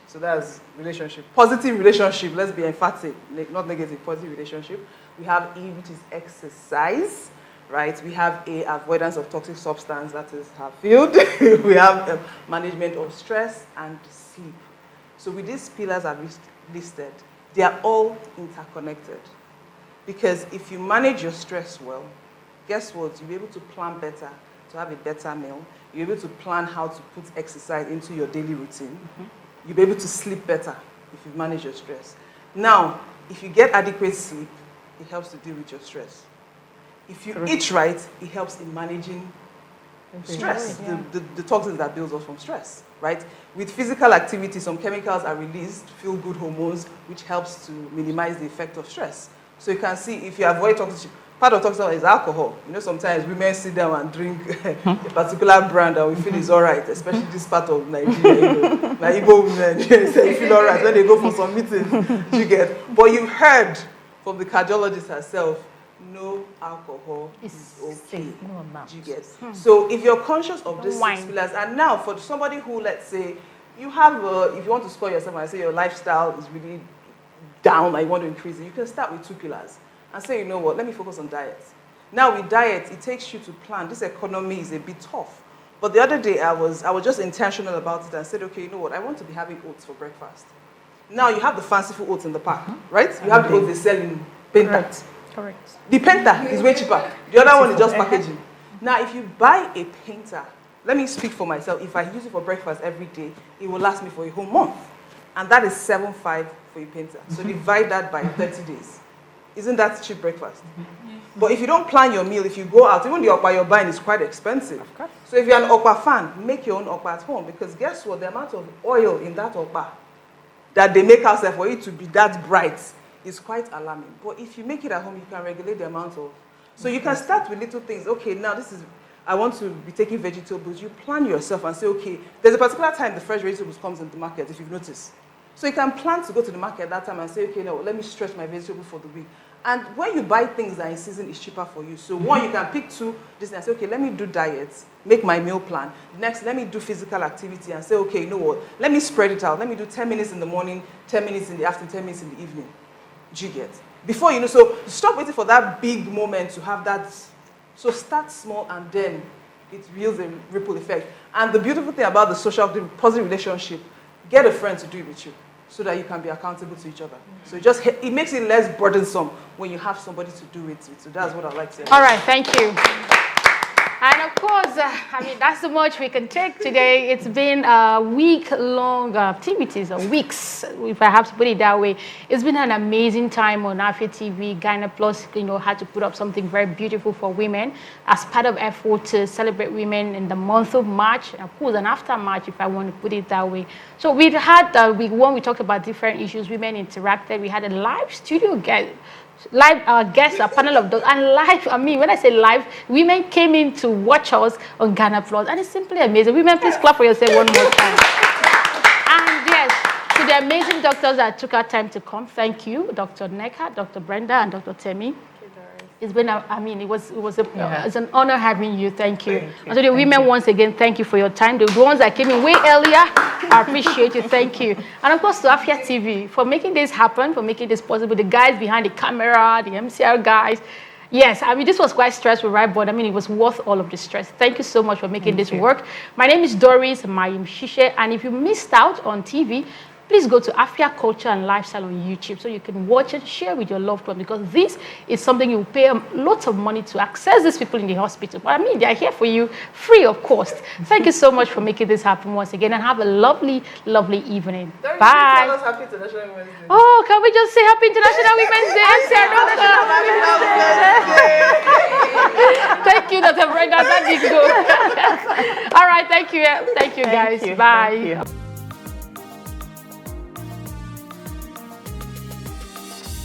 So that's relationship. Positive relationship, let's be emphatic, not negative, positive relationship. We have E, which is exercise, right? We have A, avoidance of toxic substance, that is her field. We have management of stress and sleep. So with these pillars I've listed, they are all interconnected. Because if you manage your stress well, guess what? You'll be able to plan better, to have a better meal. You'll be able to plan how to put exercise into your daily routine. You'll be able to sleep better if you manage your stress. Now, if you get adequate sleep, it helps to deal with your stress. If you eat right, it helps in managing stress, the toxins that builds us from stress, right? With physical activity, some chemicals are released, feel-good hormones, which helps to minimize the effect of stress. So you can see if you avoid toxic, part of toxic is alcohol. You know, sometimes women sit down and drink a particular brand and we feel it's all right, especially this part of Nigeria, you know, like Igbo women, they feel all right when they go for some meetings, you get. But you heard from the cardiologist herself, no alcohol is okay. No amount. You get. So if you're conscious of these 6 pillars, and now for somebody who, let's say, you have, if you want to score yourself and say your lifestyle is really down, like you want to increase it, you can start with 2 pillars and say, you know what, let me focus on diet. Now with diet, it takes you to plan. This economy is a bit tough. But the other day I was just intentional about it and said, okay, you know what, I want to be having oats for breakfast. Now you have the fanciful oats in the pack, right? You have the oats they sell in Penta. Correct. The Penta is way cheaper. The other one is just packaging. Now if you buy a Penta, let me speak for myself, if I use it for breakfast every day, it will last me for a whole month. And that is 7.5 for a Penta. So divide that by 30 days. Isn't that cheap breakfast? But if you don't plan your meal, if you go out, even the okpa you're buying is quite expensive. So if you're an okpa fan, make your own okpa at home, because guess what? The amount of oil in that okpa that they make outside for it to be that bright is quite alarming. But if you make it at home, you can regulate the amount of. So you can start with little things. Okay, now I want to be taking vegetables. You plan yourself and say, okay, there's a particular time the fresh vegetables comes in the market, if you've noticed. So you can plan to go to the market that time and say, okay, no, let me stretch my vegetable for the week. And when you buy things that are in season, it's cheaper for you. So one, you can pick 2, this and say, okay, let me do diets, make my meal plan. Next, let me do physical activity and say, okay, you know what, let me spread it out. Let me do 10 minutes in the morning, 10 minutes in the afternoon, 10 minutes in the evening. Do you get? Before you know, so stop waiting for that big moment to have that. So start small and then it yields a ripple effect. And the beautiful thing about the positive relationship, get a friend to do it with you so that you can be accountable to each other. So it makes it less burdensome when you have somebody to do it with. So that's what I like to say. All right, thank you. And of course, that's the much we can take today. It's been a week-long activities, or weeks, if I have to put it that way. It's been an amazing time on Afia TV. Gyna Plus, had to put up something very beautiful for women as part of effort to celebrate women in the month of March, of course, and after March, if I want to put it that way. So we had week 1, we talked about different issues. Women interacted. We had a live studio guests, a panel of doctors, and live, when I say live, women came in to watch us on Gyna Plus, and it's simply amazing. Women, please clap for yourself one more time. And yes, to the amazing doctors that took our time to come, thank you, Dr. Neka, Dr. Brenda, and Dr. Temi. It's been, it's an honor having you. Thank you. And to the women, once again, thank you for your time. The ones that came in way earlier, I appreciate you. Thank you. And of course, to Afia TV for making this happen, for making this possible. The guys behind the camera, the MCR guys. Yes, this was quite stressful, right? But it was worth all of the stress. Thank you so much for making this work. My name is Doris Mayim Shishe, and if you missed out on TV, please go to Afia Culture and Lifestyle on YouTube so you can watch and share with your loved one, because this is something you pay lots of money to access these people in the hospital. But they are here for you free of cost. Thank you so much for making this happen once again, and have a lovely, lovely evening. Bye. Tell us Happy International Women's Day. Oh, can we just say Happy International Women's Day? Thank you, Dr. Brenda. That did go. All right, thank you. Thank you, guys. Bye. Thank you.